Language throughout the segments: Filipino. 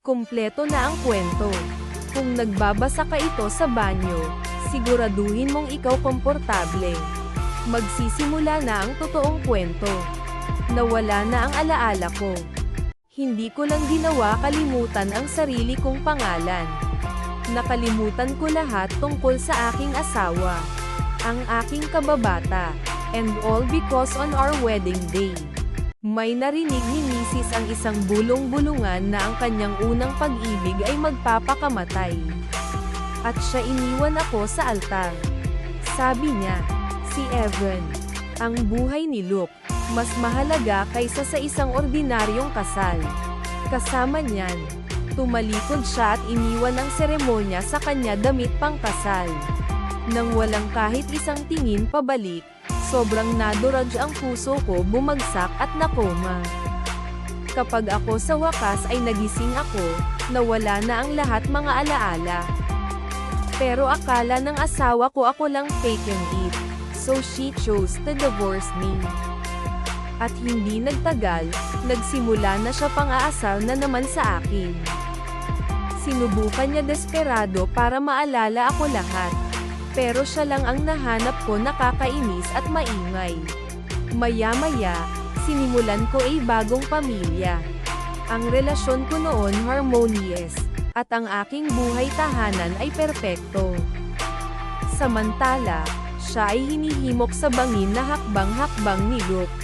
Kumpleto na ang kwento. Kung nagbabasa ka ito sa banyo, siguraduhin mong ikaw komportable. Magsisimula na ang totoong kwento. Nawala na ang alaala ko. Hindi ko lang ginawa kalimutan ang sarili kong pangalan. Nakalimutan ko lahat tungkol sa aking asawa, ang aking kababata, and all because on our wedding day. May narinig ni Mrs. ang isang bulong-bulungan na ang kanyang unang pag-ibig ay magpapakamatay. At siya iniwan ako sa altar. Sabi niya, si Evan, ang buhay ni Luke, mas mahalaga kaysa sa isang ordinaryong kasal. Kasama niyan, tumalikod siya at iniwan ang seremonya sa kanya damit pangkasal. Nang walang kahit isang tingin pabalik, sobrang naduraj ang puso ko, bumagsak at nakoma. Kapag ako sa wakas ay nagising ako, nawala na ang lahat mga alaala. Pero akala ng asawa ko ako lang faking it, so she chose to divorce me. At hindi nagtagal, nagsimula na siya pang-aasar na naman sa akin. Sinubukan niya desperado para maalala ako lahat. Pero siya lang ang nahanap ko, nakakainis at maingay. Maya-maya, sinimulan ko ay bagong pamilya. Ang relasyon ko noon harmonious, at ang aking buhay tahanan ay perpekto. Samantala, siya ay hinihimok sa bangin na hakbang-hakbang ni Luke.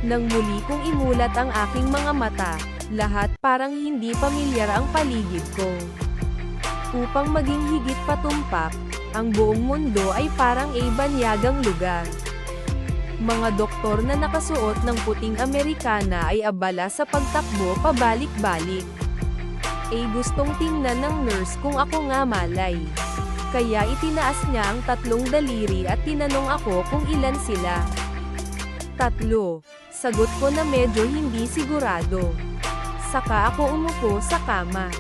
Nang muli kong imulat ang aking mga mata, lahat parang hindi pamilyar ang paligid ko. Upang maging higit patumpak, ang buong mundo ay parang ay banyagang lugar. Mga doktor na nakasuot ng puting Amerikana ay abala sa pagtakbo pabalik-balik. Ay gustong tingnan ng nurse kung ako nga malay. Kaya itinaas niya ang 3 daliri at tinanong ako kung ilan sila. 3, sagot ko na medyo hindi sigurado. Saka ako umupo sa kama.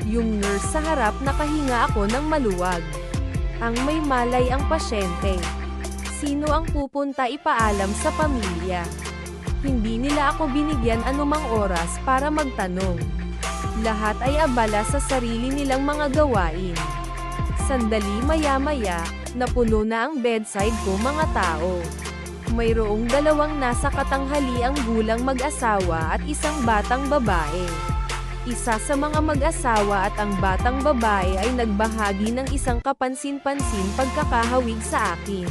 Yung nurse sa harap, nakahinga ako ng maluwag. Ang may malay ang pasyente. Sino ang pupunta ipaalam sa pamilya? Hindi nila ako binigyan anumang oras para magtanong. Lahat ay abala sa sarili nilang mga gawain. Sandali, maya-maya, napuno na ang bedside ko mga tao. Mayroong 2 nasa katanghaliang gulang mag-asawa at isang batang babae. Isa sa mga mag-asawa at ang batang babae ay nagbahagi ng isang kapansin-pansin pagkakahawig sa akin.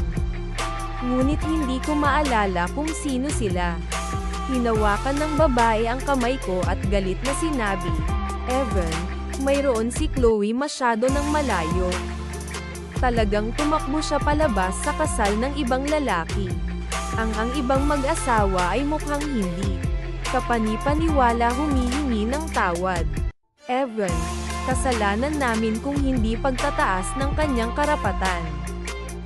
Ngunit hindi ko maalala kung sino sila. Hinawakan ng babae ang kamay ko at galit na sinabi, "Evan, mayroon si Chloe masyado ng malayo." Talagang tumakbo siya palabas sa kasal ng ibang lalaki. Ang ibang mag-asawa ay mukhang hindi kapani-paniwala humihingi ng tawad. Evan, kasalanan namin kung hindi pagtataas ng kanyang karapatan.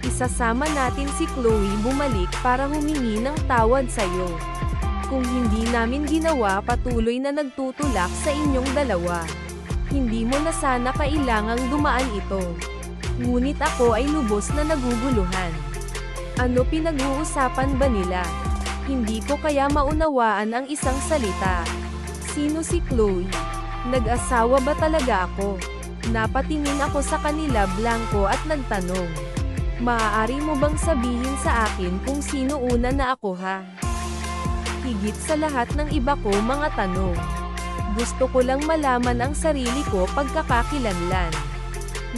Isasama natin si Chloe bumalik para humingi ng tawad sa'yo. Kung hindi namin ginawa, patuloy na nagtutulak sa inyong dalawa. Hindi mo na sana kailangang dumaan ito. Ngunit ako ay lubos na naguguluhan. Ano pinag-uusapan ba nila? Hindi ko kaya maunawaan ang isang salita. Sino si Chloe? Nag-asawa ba talaga ako? Napatingin ako sa kanila blanko at nagtanong. Maaari mo bang sabihin sa akin kung sino una na ako, ha? Higit sa lahat ng iba ko mga tanong. Gusto ko lang malaman ang sarili ko pagkakakilanlan.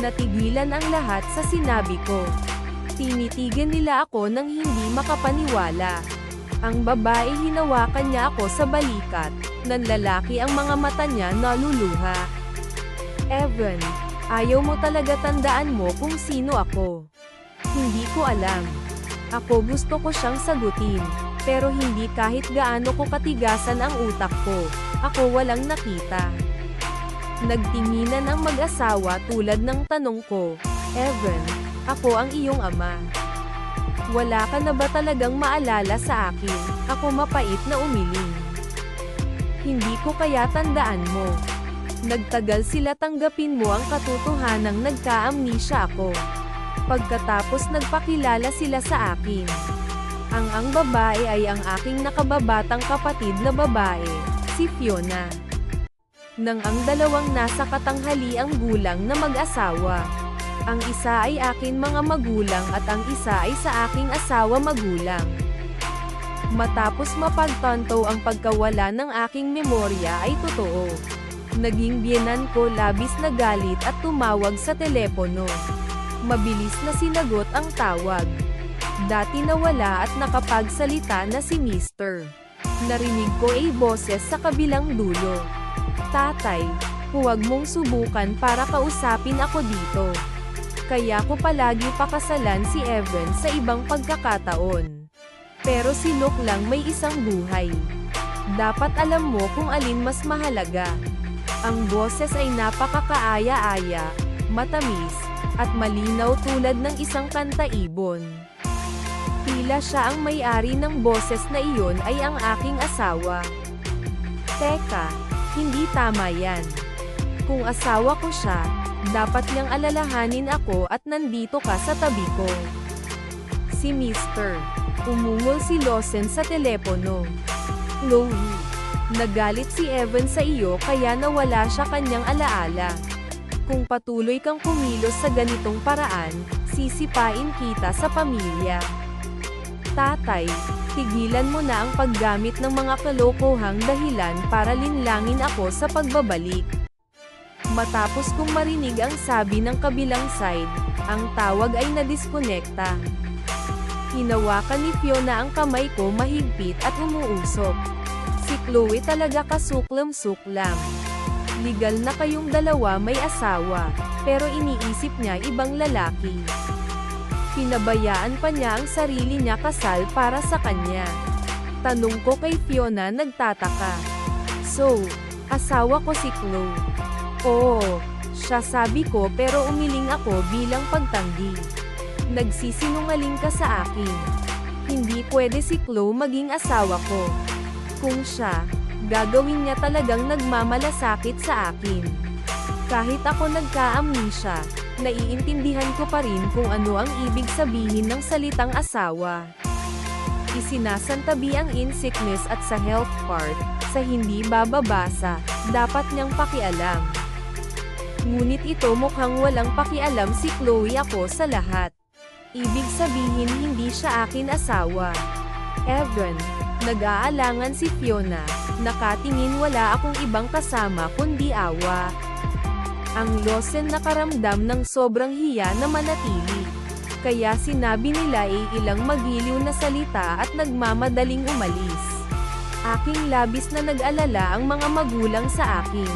Natigilan ang lahat sa sinabi ko. Tinitigan nila ako nang hindi makapaniwala. Ang babae, hinawakan niya ako sa balikat. Ng lalaki, ang mga mata niya naluluha. Evan, ayaw mo talaga tandaan mo kung sino ako? Hindi ko alam. Ako gusto ko siyang sagutin. Pero hindi kahit gaano ko katigasan ang utak ko. Ako walang nakita. Nagtinginan ang mag-asawa tulad ng tanong ko, Evan, ako ang iyong ama. Wala ka na ba talagang maalala sa akin? Ako mapait na umiling. Hindi ko kaya tandaan mo. Nagtagal sila tanggapin mo ang katotohanang nagka-amnesia ako. Pagkatapos nagpakilala sila sa akin. Ang babae ay ang aking nakababatang kapatid na babae, si Fiona. nang ang dalawang nasa katanghaliang gulang na mag-asawa. Ang isa ay akin mga magulang at ang isa ay sa aking asawa magulang. Matapos mapagtanto ang pagkawala ng aking memorya ay totoo. Naging biyenan ko labis na galit at tumawag sa telepono. Mabilis na sinagot ang tawag. Dati nawala at nakapagsalita na si Mr. Narinig ko ay boses sa kabilang dulo. Tatay, huwag mong subukan para kausapin ako dito. Kaya ko palagi pakasalan si Evan sa ibang pagkakataon. Pero si Luke lang may isang buhay. Dapat alam mo kung alin mas mahalaga. Ang boses ay napakakaaya-aya, matamis, at malinaw tulad ng isang kanta-ibon. Tila siya ang may-ari ng boses na iyon ay ang aking asawa. Teka, hindi tama yan. Kung asawa ko siya, dapat niyang alalahanin ako at nandito ka sa tabi ko. Si Mr. Umungol si Lawson sa telepono. Chloe, nagalit si Evan sa iyo kaya nawala siya kanyang alaala. Kung patuloy kang kumilos sa ganitong paraan, sisipain kita sa pamilya. Tatay, tigilan mo na ang paggamit ng mga kalokohang dahilan para linlangin ako sa pagbabalik. Matapos kong marinig ang sabi ng kabilang side, ang tawag ay nadiskonekta. Hinawakan ni Fiona ang kamay ko mahigpit at umuusok. Si Chloe talaga kasuklam-suklam. Legal na kayong dalawa may asawa, pero iniisip niya ibang lalaki. Pinabayaan pa niya ang sarili niya kasal para sa kanya. Tanong ko kay Fiona nagtataka. So, asawa ko si Chloe. Oo, siya sabi ko pero umiling ako bilang pagtanggi. Nagsisinungaling ka sa akin. Hindi pwede si Chloe maging asawa ko. Kung siya, gagawin niya talagang nagmamalasakit sa akin. Kahit ako nagka-amnesia, naiintindihan ko pa rin kung ano ang ibig sabihin ng salitang asawa. Isinasantabi ang in sickness at sa health part, sa hindi bababasa, dapat niyang pakialam. Ngunit ito mukhang walang pakialam si Chloe ako sa lahat. Ibig sabihin hindi siya akin asawa. Evan, nag-aalangan si Fiona, nakatingin wala akong ibang kasama kundi awa. Ang Lawson nakaramdam ng sobrang hiya na manatili. Kaya sinabi nila ay ilang magiliw na salita at nagmamadaling umalis. Aking labis na nag-alala ang mga magulang sa akin.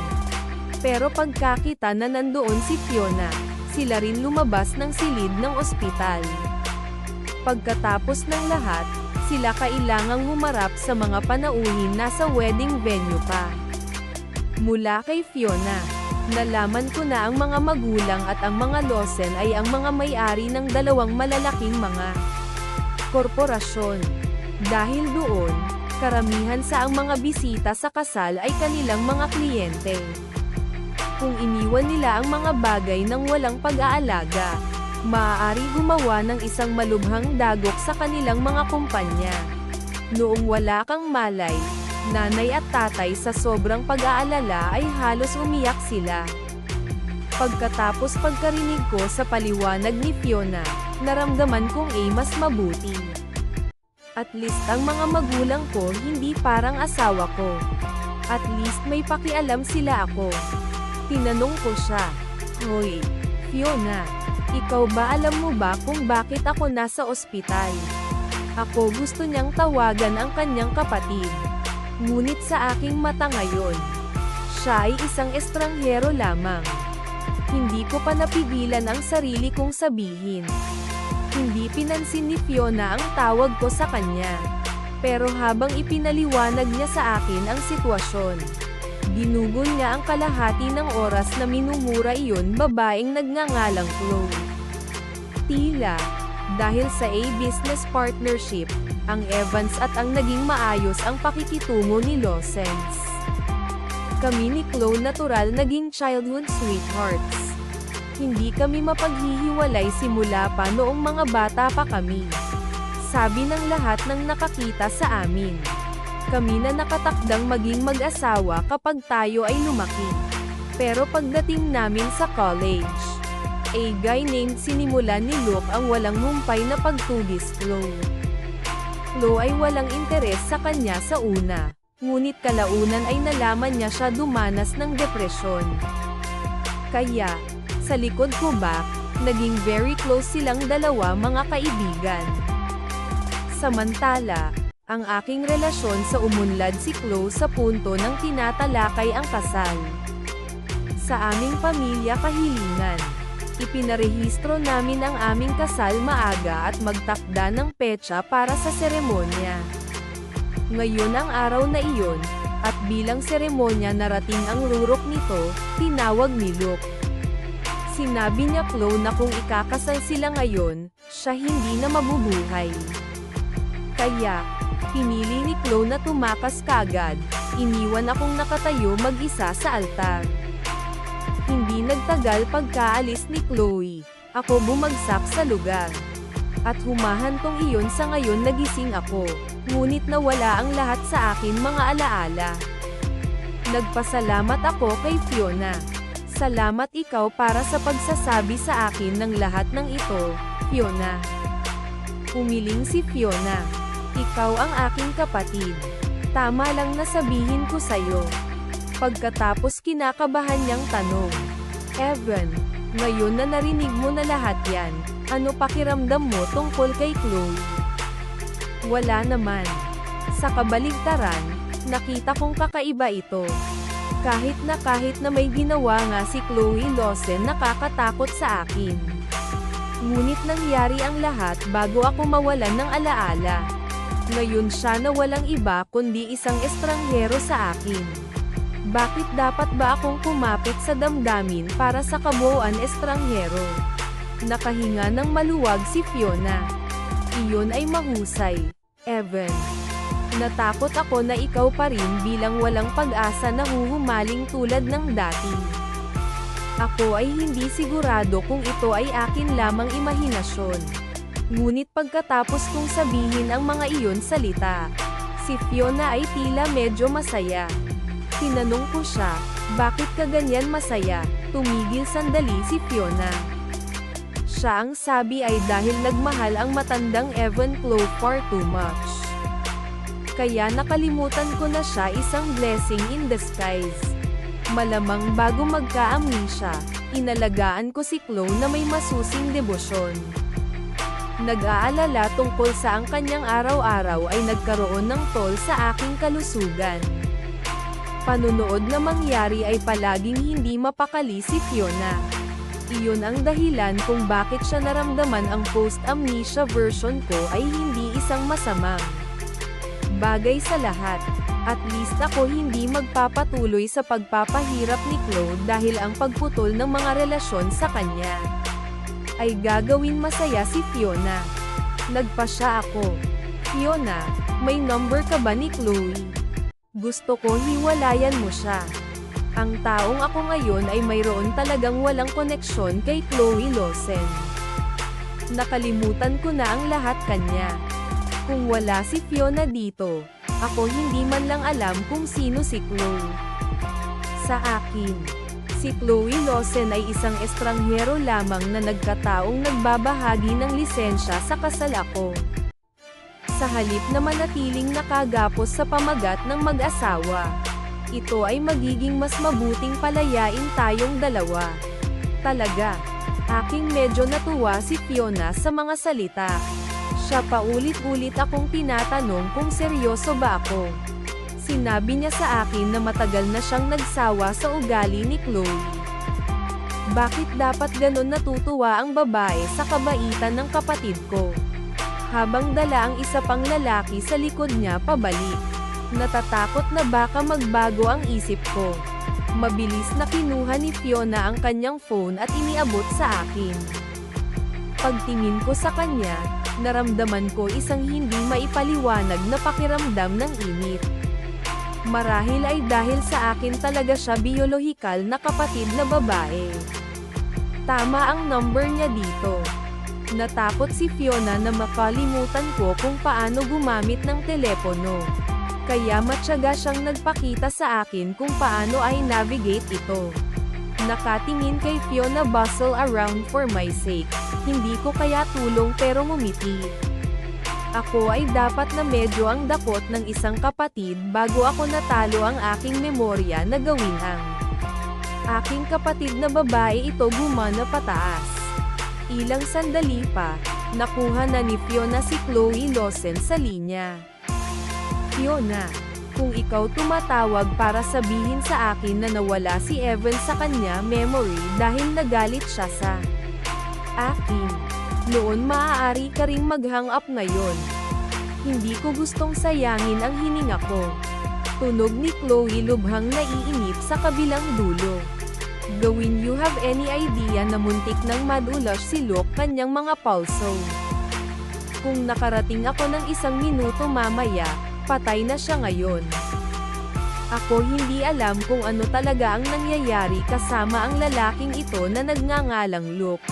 Pero pagkakita na nandoon si Fiona, sila rin lumabas ng silid ng ospital. Pagkatapos ng lahat, sila kailangang humarap sa mga panauhin nasa wedding venue pa. Mula kay Fiona, nalaman ko na ang mga magulang at ang mga Lawson ay ang mga may-ari ng dalawang malalaking mga korporasyon. Dahil doon, karamihan sa ang mga bisita sa kasal ay kanilang mga kliyente. Kung iniwan nila ang mga bagay ng walang pag-aalaga, maaari gumawa ng isang malubhang dagok sa kanilang mga kumpanya. Noong wala kang malay, nanay at tatay sa sobrang pag-aalala ay halos umiyak sila. Pagkatapos pagkarinig ko sa paliwanag ni Fiona, naramdaman kong mas mabuti. At least ang mga magulang ko hindi parang asawa ko. At least may pakialam sila ako. Tinanong ko siya, Hoy, Fiona, ikaw ba alam mo ba kung bakit ako nasa ospital? Ako gusto niyang tawagan ang kanyang kapatid. Ngunit sa aking mata ngayon, siya ay isang estranghero lamang. Hindi ko pa napigilan ang sarili kong sabihin. Hindi pinansin ni Fiona ang tawag ko sa kanya. Pero habang ipinaliwanag niya sa akin ang sitwasyon, ginugol niya ang kalahati ng oras na minumura iyon babaeng nagngangalang Chloe. Tila, dahil sa business partnership, ang Evans at ang naging maayos ang pakikitungo ni Lawsons. Kami ni Chloe natural naging childhood sweethearts. Hindi kami mapaghihiwalay simula pa noong mga bata pa kami. Sabi ng lahat ng nakakita sa amin. Kami na nakatakdang maging mag-asawa kapag tayo ay lumaki. Pero pagdating namin sa college, a guy named sinimulan ni Luke ang walang humpay na pagtugis Chloe. Chloe ay walang interes sa kanya sa una, ngunit kalaunan ay nalaman niya siya dumanas ng depresyon. Kaya, sa likod ko back, naging very close silang dalawa mga kaibigan. Samantala, ang aking relasyon sa umunlad si Chloe sa punto ng tinatalakay ang kasal. Sa aming pamilya kahilingan, ipinarehistro namin ang aming kasal maaga at magtakda ng petsa para sa seremonya. Ngayon ang araw na iyon, at bilang seremonya narating ang rurok nito, tinawag ni Luke. Sinabi niya Chloe na kung ikakasal sila ngayon, siya hindi na mabubuhay. Kaya, pinili ni Chloe na tumakas kagad, iniwan akong nakatayo mag-isa sa altar. Hindi nagtagal pagkaalis ni Chloe, ako bumagsak sa lugar. At humahantong iyon sa ngayon nagising ako, ngunit nawala ang lahat sa akin mga alaala. Nagpasalamat ako kay Fiona. Salamat ikaw para sa pagsasabi sa akin ng lahat ng ito, Fiona. Humiling si Fiona. Ikaw ang aking kapatid. Tama lang na sabihin ko sa'yo. Pagkatapos kinakabahan niyang tanong, Evan, ngayon na narinig mo na lahat yan, ano pakiramdam mo tungkol kay Chloe? Wala naman. Sa kabaligtaran, nakita kong kakaiba ito. Kahit na may ginawa nga si Chloe Lawson nakakatakot sa akin. Ngunit nangyari ang lahat bago ako mawalan ng alaala. Ngayon siya na walang iba kundi isang estranghero sa akin. Bakit dapat ba akong kumapit sa damdamin para sa kabuuan estranghero? Nakahinga ng maluwag si Fiona. Iyon ay mahusay, Evan. Natakot ako na ikaw pa rin bilang walang pag-asa na huhumaling tulad ng dati. Ako ay hindi sigurado kung ito ay akin lamang imahinasyon. Ngunit pagkatapos kong sabihin ang mga iyon salita, si Fiona ay tila medyo masaya. Tinanong ko siya, bakit ka ganyan masaya? Tumigil sandali si Fiona. Siya ang sabi ay dahil nagmahal ang matandang Evan Chloe for too much. Kaya nakalimutan ko na siya isang blessing in disguise. Malamang bago magka-amnesia, inalagaan ko si Chloe na may masusing debosyon. Nag-aalala tungkol sa ang kanyang araw-araw ay nagkaroon ng toll sa aking kalusugan. Panunood na mangyari ay palaging hindi mapakali si Fiona. Iyon ang dahilan kung bakit siya naramdaman ang post-amnesia version ko ay hindi isang masamang bagay sa lahat. At least ako hindi magpapatuloy sa pagpapahirap ni Chloe dahil ang pagputol ng mga relasyon sa kanya ay gagawin masaya si Fiona. Nagpasya ako. Fiona, may number ka ba ni Chloe? Gusto ko hiwalayan mo siya. Ang taong ako ngayon ay mayroon talagang walang koneksyon kay Chloe Lawson. Nakalimutan ko na ang lahat kanya. Kung wala si Fiona dito, ako hindi man lang alam kung sino si Chloe. Sa akin, si Chloe Lawson ay isang estranghero lamang na nagkataong nagbabahagi ng lisensya sa kasal ako. Sa halip na manatiling nakagapos sa pamagat ng mag-asawa, ito ay magiging mas mabuting palayain tayong dalawa. Talaga, aking medyo natuwa si Fiona sa mga salita. Siya paulit-ulit akong tinatanong kung seryoso ba ako. Sinabi niya sa akin na matagal na siyang nagsawa sa ugali ni Chloe. Bakit dapat ganon natutuwa ang babae sa kabaitan ng kapatid ko? Habang dala ang isa pang lalaki sa likod niya pabalik. Natatakot na baka magbago ang isip ko. Mabilis na kinuha ni Fiona ang kanyang phone at iniabot sa akin. Pagtingin ko sa kanya, naramdaman ko isang hindi maipaliwanag na pakiramdam ng init. Marahil ay dahil sa akin talaga siya biolohikal na kapatid na babae. Tama ang number niya dito. Natakot si Fiona na makalimutan ko kung paano gumamit ng telepono. Kaya matyaga siyang nagpakita sa akin kung paano ay navigate ito. Nakatingin kay Fiona bustle around for my sake. Hindi ko kaya tulong pero ngumiti. Ako ay dapat na medyo ang dakot ng isang kapatid bago ako natalo ang aking memorya na gawin ang aking kapatid na babae ito gumana pataas. Ilang sandali pa, nakuha na ni Fiona si Chloe Lawson sa linya. Fiona, kung ikaw tumatawag para sabihin sa akin na nawala si Evan sa kanya memory dahil nagalit siya sa akin, noon maaari ka ring mag-hang up ngayon. Hindi ko gustong sayangin ang hininga ko. Tunog ni Chloe lubhang naiinip sa kabilang dulo. Gawin you have any idea na muntik nang madulas si Luke kanyang mga pulso. Kung nakarating ako ng 1 minuto mamaya, patay na siya ngayon. Ako hindi alam kung ano talaga ang nangyayari kasama ang lalaking ito na nagngangalang Luke.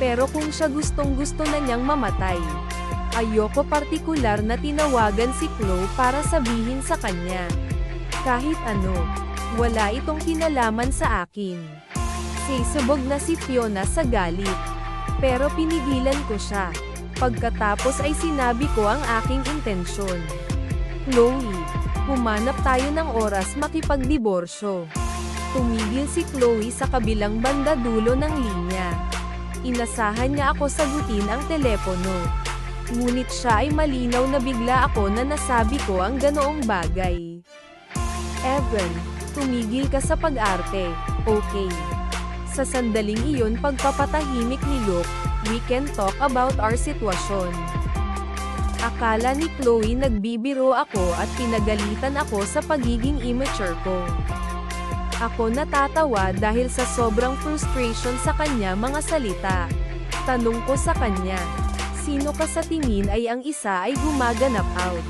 Pero kung siya gustong-gusto na niyang mamatay, ayoko partikular na tinawagan si Chloe para sabihin sa kanya kahit ano. Wala itong kinalaman sa akin. Sisabog na si Fiona sa galit. Pero pinigilan ko siya. Pagkatapos ay sinabi ko ang aking intensyon. Chloe, humanap tayo ng oras makipagdiborsyo. Tumigil si Chloe sa kabilang banda dulo ng linya. Inasahan niya ako sagutin ang telepono. Ngunit siya ay malinaw na bigla ako na nasabi ko ang ganoong bagay. Evan, tumigil ka sa pag-arte, okay? Sa sandaling iyon pagpapatahimik ni Luke, we can talk about our sitwasyon. Akala ni Chloe nagbibiro ako at pinagalitan ako sa pagiging immature ko. Ako natatawa dahil sa sobrang frustration sa kanya mga salita. Tanong ko sa kanya, sino ka sa tingin ay ang isa ay gumaganap out?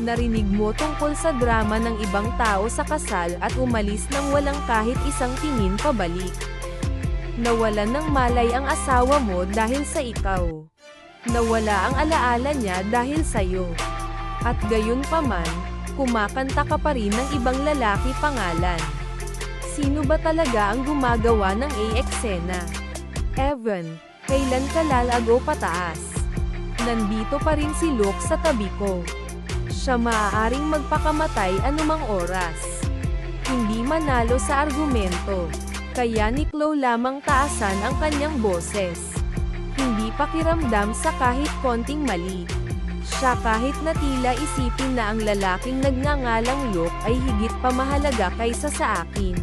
Narinig mo tungkol sa drama ng ibang tao sa kasal at umalis nang walang kahit isang tingin pabalik. Nawalan ng malay ang asawa mo dahil sa ikaw. Nawala ang alaala niya dahil sa'yo. At gayon pa man, kumakanta ka pa rin ng ibang lalaki pangalan. Sino ba talaga ang gumagawa ng eksena? Evan, kailan ka lalago pataas? Nandito pa rin si Luke sa tabi ko. Siya maaaring magpakamatay anumang oras. Hindi manalo sa argumento. Kaya ni Chloe lamang taasan ang kanyang boses. Hindi pakiramdam sa kahit konting mali. Siya kahit na tila isipin na ang lalaking nagngangalang Luke ay higit pa mahalaga kaysa sa akin.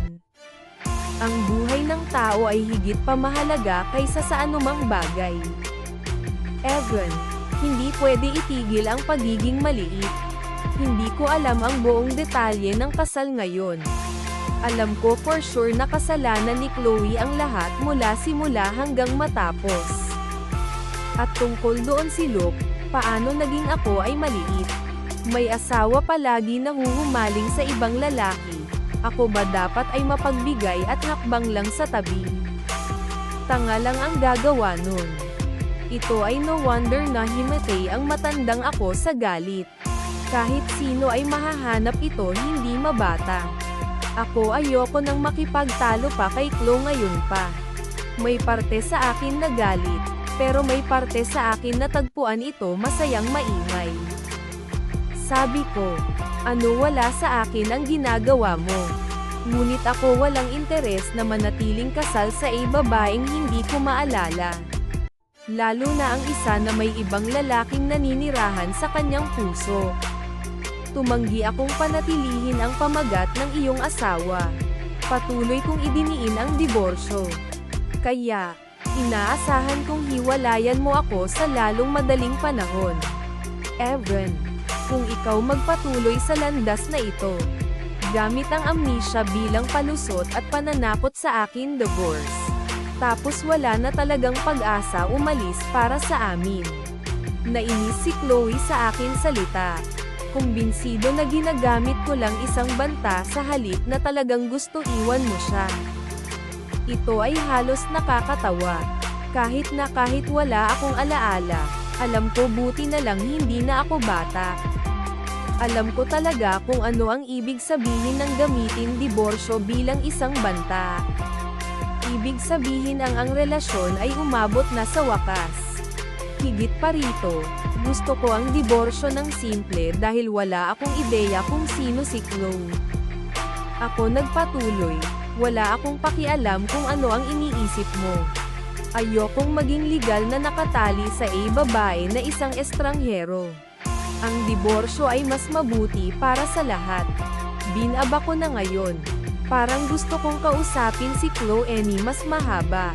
Ang buhay ng tao ay higit pa mahalaga kaysa sa anumang bagay. Evan, hindi pwede itigil ang pagiging maliit. Hindi ko alam ang buong detalye ng kasal ngayon. Alam ko for sure na kasalanan ni Chloe ang lahat mula simula hanggang matapos. At tungkol doon si Luke, paano naging ako ay maliit? May asawa palagi na huhumaling sa ibang lalaki. Ako ba dapat ay mapagbigay at hakbang lang sa tabi? Tanga lang ang gagawa nun. Ito ay no wonder na himatay ang matandang ako sa galit. Kahit sino ay mahahanap ito hindi mabata. Ako ayoko nang makipagtalo pa kay Chloe ngayon pa. May parte sa akin na galit, pero may parte sa akin na tagpuan ito masayang maingay. Sabi ko, ano wala sa akin ang ginagawa mo? Ngunit ako walang interes na manatiling kasal sa babaeng hindi ko maalala. Lalo na ang isa na may ibang lalaking naninirahan sa kanyang puso. Tumanggi akong panatilihin ang pamagat ng iyong asawa. Patuloy kong idiniin ang diborsyo. Kaya, inaasahan kong hiwalayan mo ako sa lalong madaling panahon. Evan, kung ikaw magpatuloy sa landas na ito, gamit ang amnesia bilang palusot at pananakot sa akin divorce. Tapos wala na talagang pag-asa umalis para sa amin. Nainis si Chloe sa akin salita. Kumbinsido na ginagamit ko lang isang banta sa halip na talagang gusto iwan mo siya. Ito ay halos nakakatawa. Kahit wala akong alaala, alam ko buti na lang hindi na ako bata. Alam ko talaga kung ano ang ibig sabihin ng gamitin diborsyo bilang isang banta. Ibig sabihin ang relasyon ay umabot na sa wakas. Higit pa rito, gusto ko ang diborsyo ng simple dahil wala akong ideya kung sino si Chloe. Ako nagpatuloy, wala akong pakialam kung ano ang iniisip mo. Ayokong maging legal na nakatali sa babae na isang estranghero. Ang diborsyo ay mas mabuti para sa lahat. Binaba ko na ngayon. Parang gusto kong kausapin si Chloe ni mas mahaba.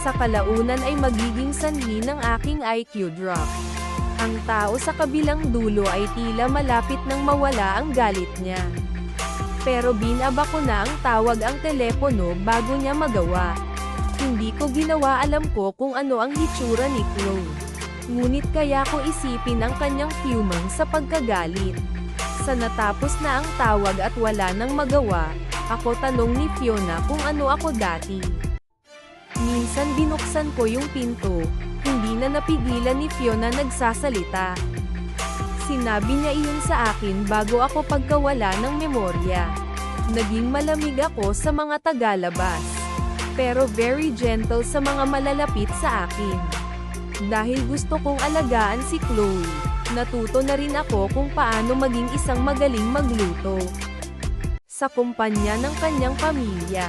Sa kalaunan ay magiging sanhi ng aking IQ drop. Ang tao sa kabilang dulo ay tila malapit nang mawala ang galit niya. Pero binaba ko na ang tawag ang telepono bago niya magawa. Hindi ko ginawa, alam ko kung ano ang hitsura ni Chloe. Ngunit kaya ko isipin ang kanyang fumang sa pagkagalit. Sa natapos na ang tawag at wala nang magawa, ako tanong ni Fiona kung ano ako dati. Minsan binuksan ko yung pinto, hindi na napigilan ni Fiona nagsasalita. Sinabi niya iyon sa akin bago ako pagkawala ng memorya. Naging malamig ako sa mga tagalabas. Pero very gentle sa mga malalapit sa akin. Dahil gusto kong alagaan si Chloe, natuto na rin ako kung paano maging isang magaling magluto. Sa kumpanya ng kanyang pamilya,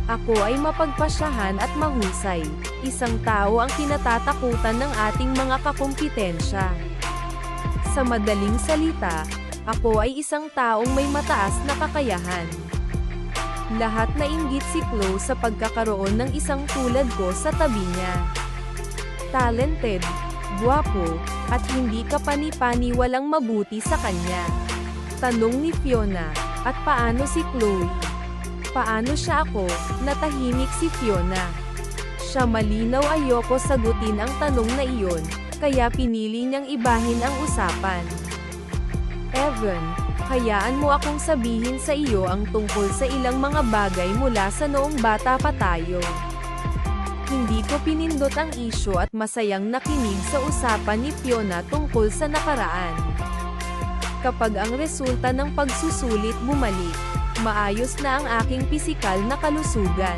ako ay mapagpasyahan at mahusay, isang tao ang kinatatakutan ng ating mga kakumpitensya. Sa madaling salita, ako ay isang taong may mataas na kakayahan. Lahat na inggit si Chloe sa pagkakaroon ng isang tulad ko sa tabi niya. Talented, guwapo, at hindi kapani-paniwalang mabuti sa kanya. Tanong ni Fiona, at paano si Chloe? Paano siya ako? Natahimik si Fiona. Siya malinaw, ayoko sagutin ang tanong na iyon, kaya pinili niyang ibahin ang usapan. Evan, hayaan mo akong sabihin sa iyo ang tungkol sa ilang mga bagay mula sa noong bata pa tayo. Hindi ko pinindot ang isyu at masayang nakinig sa usapan ni Fiona tungkol sa nakaraan. Kapag ang resulta ng pagsusulit bumalik, maayos na ang aking pisikal na kalusugan.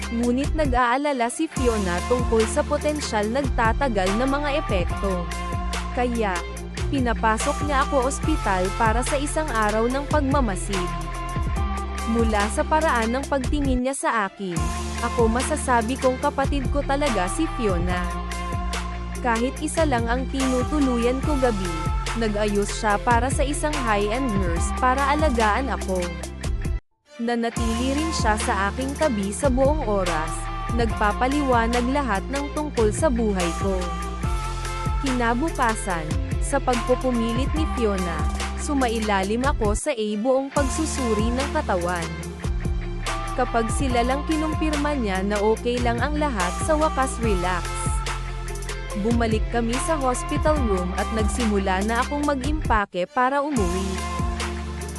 Ngunit nag-aalala si Fiona tungkol sa potensyal nagtatagal na mga epekto. Kaya, pinapasok niya ako ospital para sa isang araw ng pagmamasid. Mula sa paraan ng pagtingin niya sa akin, ako masasabi kong kapatid ko talaga si Fiona. Kahit isa lang ang tinutuluyan ko gabi, nag-ayos siya para sa isang high-end nurse para alagaan ako. Nanatili rin siya sa aking tabi sa buong oras, nagpapaliwanag lahat ng tungkol sa buhay ko. Kinabukasan, sa pagpupumilit ni Fiona, sumailalim ako sa buong pagsusuri ng katawan. Kapag sila lang kinumpirma niya na okay lang ang lahat, sa wakas relax. Bumalik kami sa hospital room at nagsimula na akong mag-impake para umuwi.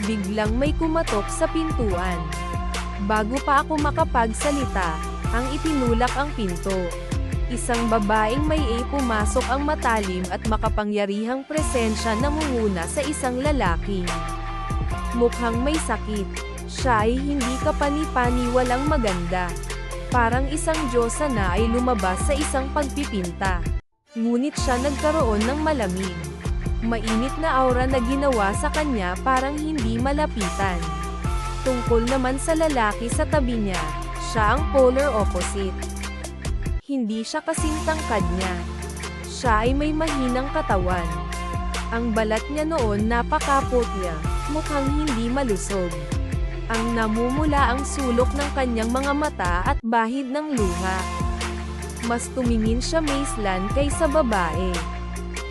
Biglang may kumatok sa pintuan. Bago pa ako makapagsalita, ang itinulak ang pinto. Isang babaeng may pumasok, ang matalim at makapangyarihang presensya namumuna sa isang lalaki. Mukhang may sakit. Siya ay hindi kapani-paniwalang maganda. Parang isang diyosa na ay lumabas sa isang pagpipinta. Ngunit siya nagkaroon ng malamig, mainit na aura na ginawa sa kanya parang hindi malapitan. Tungkol naman sa lalaki sa tabi niya, siya ang polar opposite. Hindi siya kasing tangkad niya. Siya ay may mahinang katawan. Ang balat niya noon napakapot niya, mukhang hindi malusog. Ang namumula ang sulok ng kanyang mga mata at bahid ng luha. Mas tumingin siya maislan kaysa babae.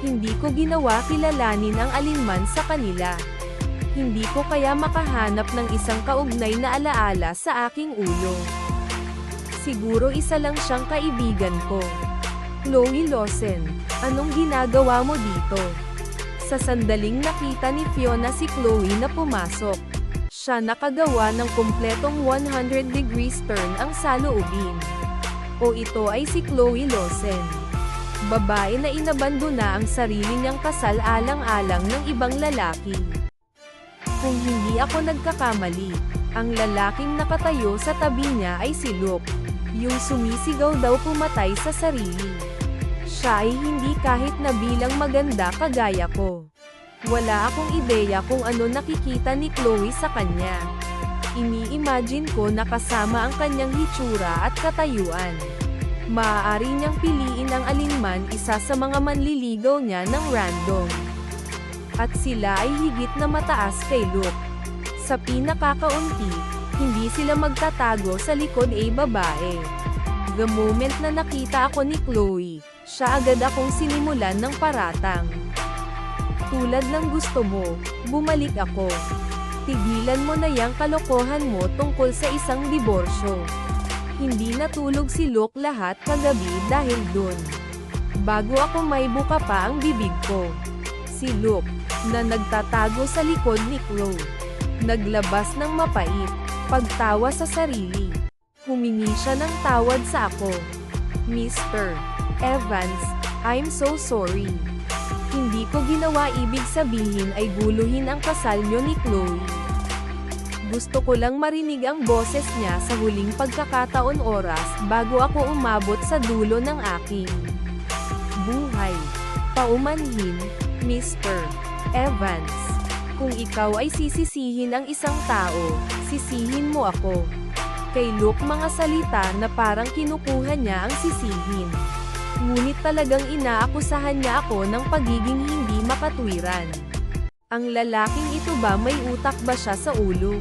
Hindi ko ginawa kilalanin ang alinman sa kanila. Hindi ko kaya makahanap ng isang kaugnay na alaala sa aking ulo. Siguro isa lang siyang kaibigan ko. Chloe Lawson, anong ginagawa mo dito? Sa sandaling nakita ni Fiona si Chloe na pumasok. Siya nakagawa ng kumpletong 100 degrees turn ang saloobin. O ito ay si Chloe Lawson. Babae na inabandona ang sarili niyang kasal alang-alang ng ibang lalaki. Kung hindi ako nagkakamali, ang lalaking nakatayo sa tabi niya ay si Luke. Yung sumisigaw daw pumatay sa sarili. Siya ay hindi kahit na bilang maganda kagaya ko. Wala akong ideya kung ano nakikita ni Chloe sa kanya. Ini-imagine ko na kasama ang kanyang hitsura at katayuan. Maaari niyang piliin ang alinman isa sa mga manliligaw niya ng random. At sila ay higit na mataas kay Luke. Sa pinakakaunti, hindi sila magtatago sa likod ay babae. The moment na nakita ako ni Chloe, siya agad akong sinimulan ng paratang. Tulad ng gusto mo, bumalik ako. Tigilan mo na yang kalokohan mo tungkol sa isang diborsyo. Hindi natulog si Luke lahat kagabi dahil dun. Bago ako may buka pa ang bibig ko. Si Luke, na nagtatago sa likod ni Chloe, naglabas ng mapait, pagtawa sa sarili. Humingi siya ng tawad sa ako. Mr. Evans, I'm so sorry. Hindi ko ginawa, ibig sabihin ay guluhin ang kasal niyo ni Chloe. Gusto ko lang marinig ang boses niya sa huling pagkakataon oras bago ako umabot sa dulo ng aking buhay. Paumanhin, Mr. Evans. Kung ikaw ay sisisihin ang isang tao, sisihin mo ako. Kay Luke mga salita na parang kinukuha niya ang sisihin. Ngunit talagang inaakusahan niya ako ng pagiging hindi makatwiran. Ang lalaking ito ba may utak ba siya sa ulo?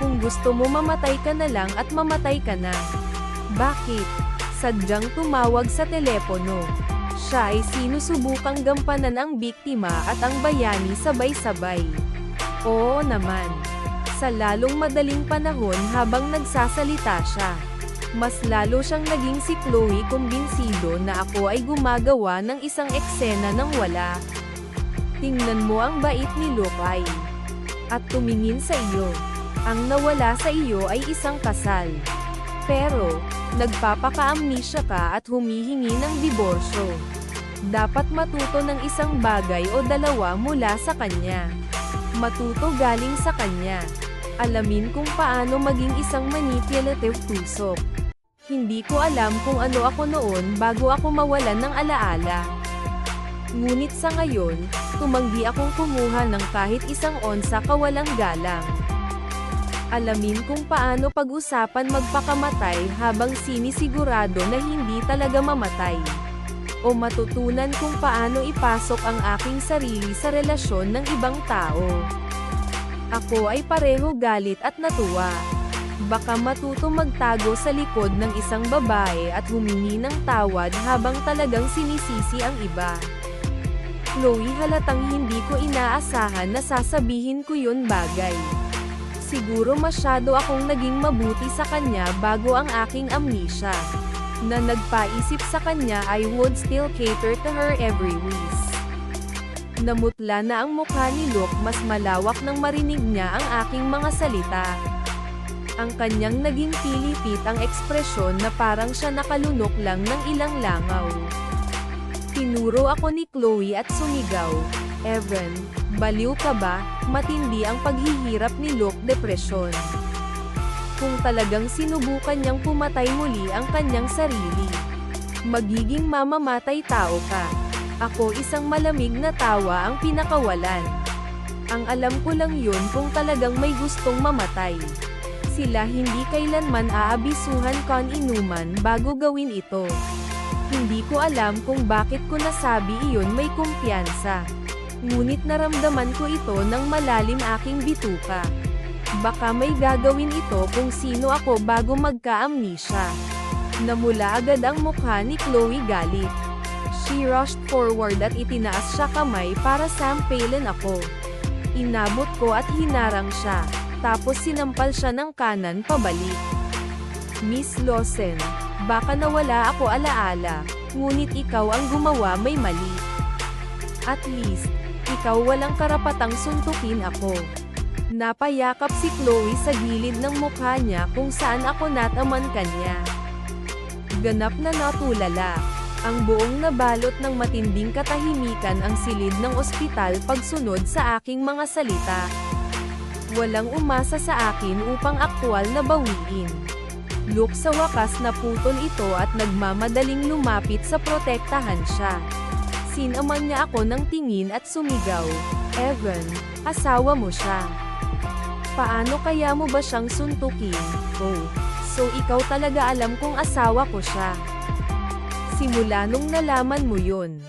Kung gusto mo mamatay ka na lang at mamatay ka na. Bakit? Sadyang tumawag sa telepono. Siya ay sinusubukang gampanan ang biktima at ang bayani sabay-sabay. Oo naman. Sa lalong madaling panahon habang nagsasalita siya, mas lalo siyang naging si Chloe kumbinsido na ako ay gumagawa ng isang eksena ng wala. Tingnan mo ang bait ni Luke ay. At tumingin sa iyo. Ang nawala sa iyo ay isang kasal. Pero, nagpapaka-amnesia ka at humihingi ng diborsyo. Dapat matuto ng isang bagay o dalawa mula sa kanya. Matuto galing sa kanya. Alamin kung paano maging isang manipulative tusok. Hindi ko alam kung ano ako noon bago ako mawalan ng alaala. Ngunit sa ngayon, tumanggi akong kumuha ng kahit isang onsa kawalang galang. Alamin kung paano pag-usapan magpakamatay habang sinisigurado na hindi talaga mamatay. O matutunan kung paano ipasok ang aking sarili sa relasyon ng ibang tao. Ako ay pareho galit at natuwa. Baka matuto magtago sa likod ng isang babae at humingi ng tawad habang talagang sinisisi ang iba. Chloe, halatang hindi ko inaasahan na sasabihin ko yun bagay. Siguro masyado akong naging mabuti sa kanya bago ang aking amnesia. Na nagpaisip sa kanya I would still cater to her every wish. Namutla na ang mukha ni Luke, mas malawak nang marinig niya ang aking mga salita. Ang kanyang naging pilipit ang ekspresyon na parang siya nakalunok lang ng ilang langaw. Tinuro ako ni Chloe at sumigaw, Evan, baliw ka ba? Matindi ang paghihirap ni Luke, depresyon. Kung talagang sinubukan niyang pumatay muli ang kanyang sarili, magiging mamamatay tao ka. Ako isang malamig na tawa ang pinakawalan. Ang alam ko lang yun kung talagang may gustong mamatay. Sila hindi kailanman aabisuhan kon inuman bago gawin ito. Hindi ko alam kung bakit ko nasabi iyon may kumpiyansa. Ngunit naramdaman ko ito ng malalim aking bituka. Baka may gagawin ito kung sino ako bago magka-amnesia. Namula agad ang mukha ni Chloe galit. She rushed forward at itinaas siya kamay para sampalin ako. Inabot ko at hinarang siya. Tapos sinampal siya ng kanan pabalik. Miss Lawson, baka nawala ako alaala, ngunit ikaw ang gumawa, may mali. At least, ikaw walang karapatang suntukin ako. Napayakap si Chloe sa gilid ng mukha niya kung saan ako nataman kanya. Ganap na natulala. Ang buong nabalot ng matinding katahimikan ang silid ng ospital pagsunod sa aking mga salita. Walang umasa sa akin upang aktwal na bawiin. Luke, sa wakas naputol ito at nagmamadaling lumapit sa protektahan siya. Sinaman niya ako ng tingin at sumigaw, "Evan, asawa mo siya. Paano kaya mo ba siyang suntukin? Oh, so ikaw talaga alam kung asawa ko siya. Simula nung nalaman mo yun.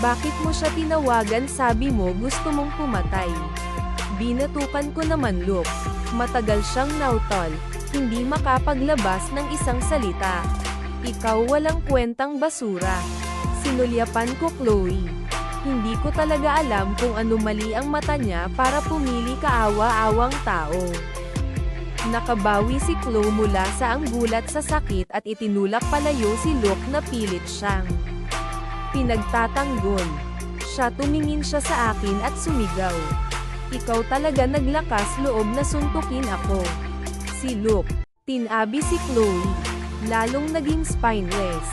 Bakit mo siya tinawagan? Sabi mo gusto mong pumatay." Binatukan ko naman, Luke. Matagal siyang nautol, hindi makapaglabas ng isang salita. Ikaw walang kwentang basura. Sinulyapan ko Chloe. Hindi ko talaga alam kung ano mali ang mata niya para pumili kaawa-awang tao. Nakabawi si Chloe mula sa ang gulat sa sakit at itinulak palayo si Luke na pilit siyang pinagtatanggol. Tumingin siya sa akin at sumigaw, "Ikaw talaga naglakas loob na suntukin ako." Si Luke. Tinabi si Chloe. Lalong naging spineless.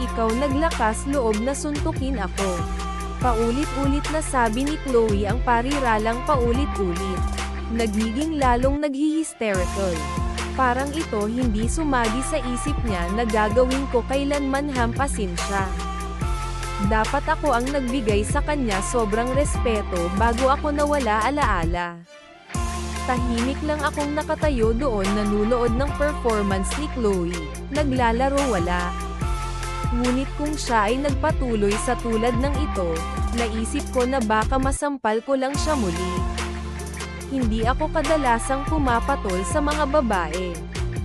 "Ikaw naglakas loob na suntukin ako." Paulit-ulit na sabi ni Chloe ang pariralang paulit-ulit. Nagiging lalong naghi-hysterical. Parang ito hindi sumagi sa isip niya na gagawin ko kailanman hampasin siya. Dapat ako ang nagbigay sa kanya sobrang respeto bago ako nawala alaala. Tahimik lang akong nakatayo doon nanunood ng performance ni Chloe. Naglalaro wala. Ngunit kung siya ay nagpatuloy sa tulad ng ito, naisip ko na baka masampal ko lang siya muli. Hindi ako kadalasang pumapatol sa mga babae.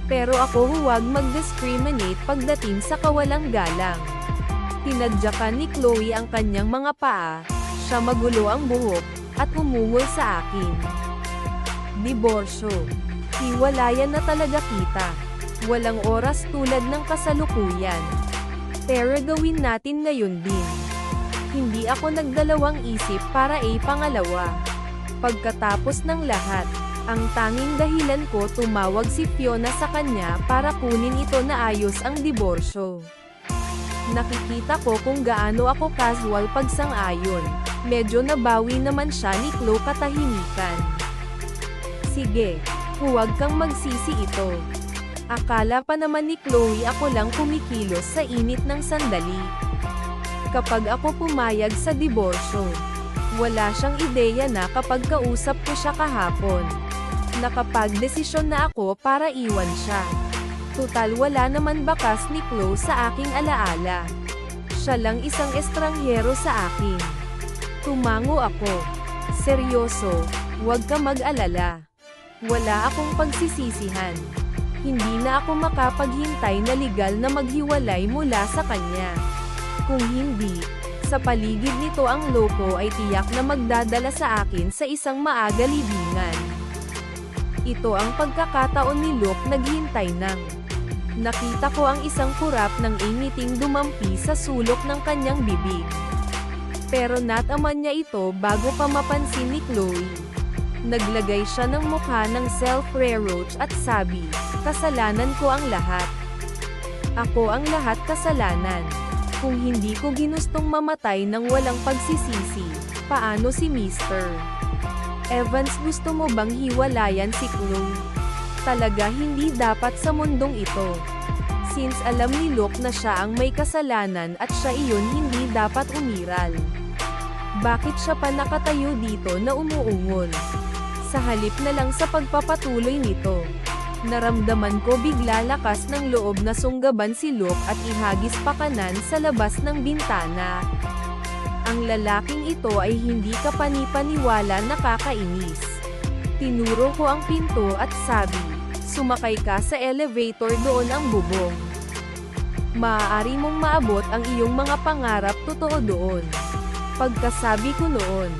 Pero ako huwag mag-discriminate pagdating sa kawalang galang. Tinadyakan ni Chloe ang kanyang mga paa, siya magulo ang buhok, at umungol sa akin. Diborsyo. Hiwalayan na talaga kita. Walang oras tulad ng kasalukuyan. Pero gawin natin ngayon din. Hindi ako nagdalawang isip para pangalawa. Pagkatapos ng lahat, ang tanging dahilan ko tumawag si Fiona sa kanya para kunin ito na ayos ang diborsyo. Nakikita ko kung gaano ako casual pagsang-ayon. Medyo nabawi naman siya ni Chloe katahimikan. Sige, huwag kang magsisi ito. Akala pa naman ni Chloe ako lang kumikilos sa init ng sandali. Kapag ako pumayag sa diborsyo, wala siyang ideya na kapag kausap ko siya kahapon. Nakapagdesisyon na ako para iwan siya. Tutal wala naman bakas ni Chloe sa aking alaala. Siya lang isang estranghero sa akin. Tumango ako. Seryoso, huwag ka mag-alala. Wala akong pagsisisihan. Hindi na ako makapaghintay na legal na maghiwalay mula sa kanya. Kung hindi, sa paligid nito ang loko ay tiyak na magdadala sa akin sa isang maaga libingan. Ito ang pagkakataon ni Luke naghintay ng. Nakita ko ang isang kurap ng ngiting dumampi sa sulok ng kanyang bibig. Pero nataman niya ito bago pa mapansin ni Chloe. Naglagay siya ng mukha ng self-reproach at sabi, "Kasalanan ko ang lahat. Ako ang lahat kasalanan. Kung hindi ko ginustong mamatay ng walang pagsisisi, paano si Mr. Evans? Gusto mo bang hiwalayan si Chloe? Talaga hindi dapat sa mundong ito. Since alam ni Luke na siya ang may kasalanan at siya iyon hindi dapat umiral. Bakit siya pa nakatayo dito na umuungol? Sa halip na lang sa pagpapatuloy nito, naramdaman ko bigla lakas ng loob na sunggaban si Luke at ihagis pakanan sa labas ng bintana. Ang lalaking ito ay hindi kapani-paniwala, nakakainis. Tinuro ko ang pinto at sabi, "Sumakay ka sa elevator, doon ang bubong. Maaari mong maabot ang iyong mga pangarap, totoo doon." Pagkasabi ko noon,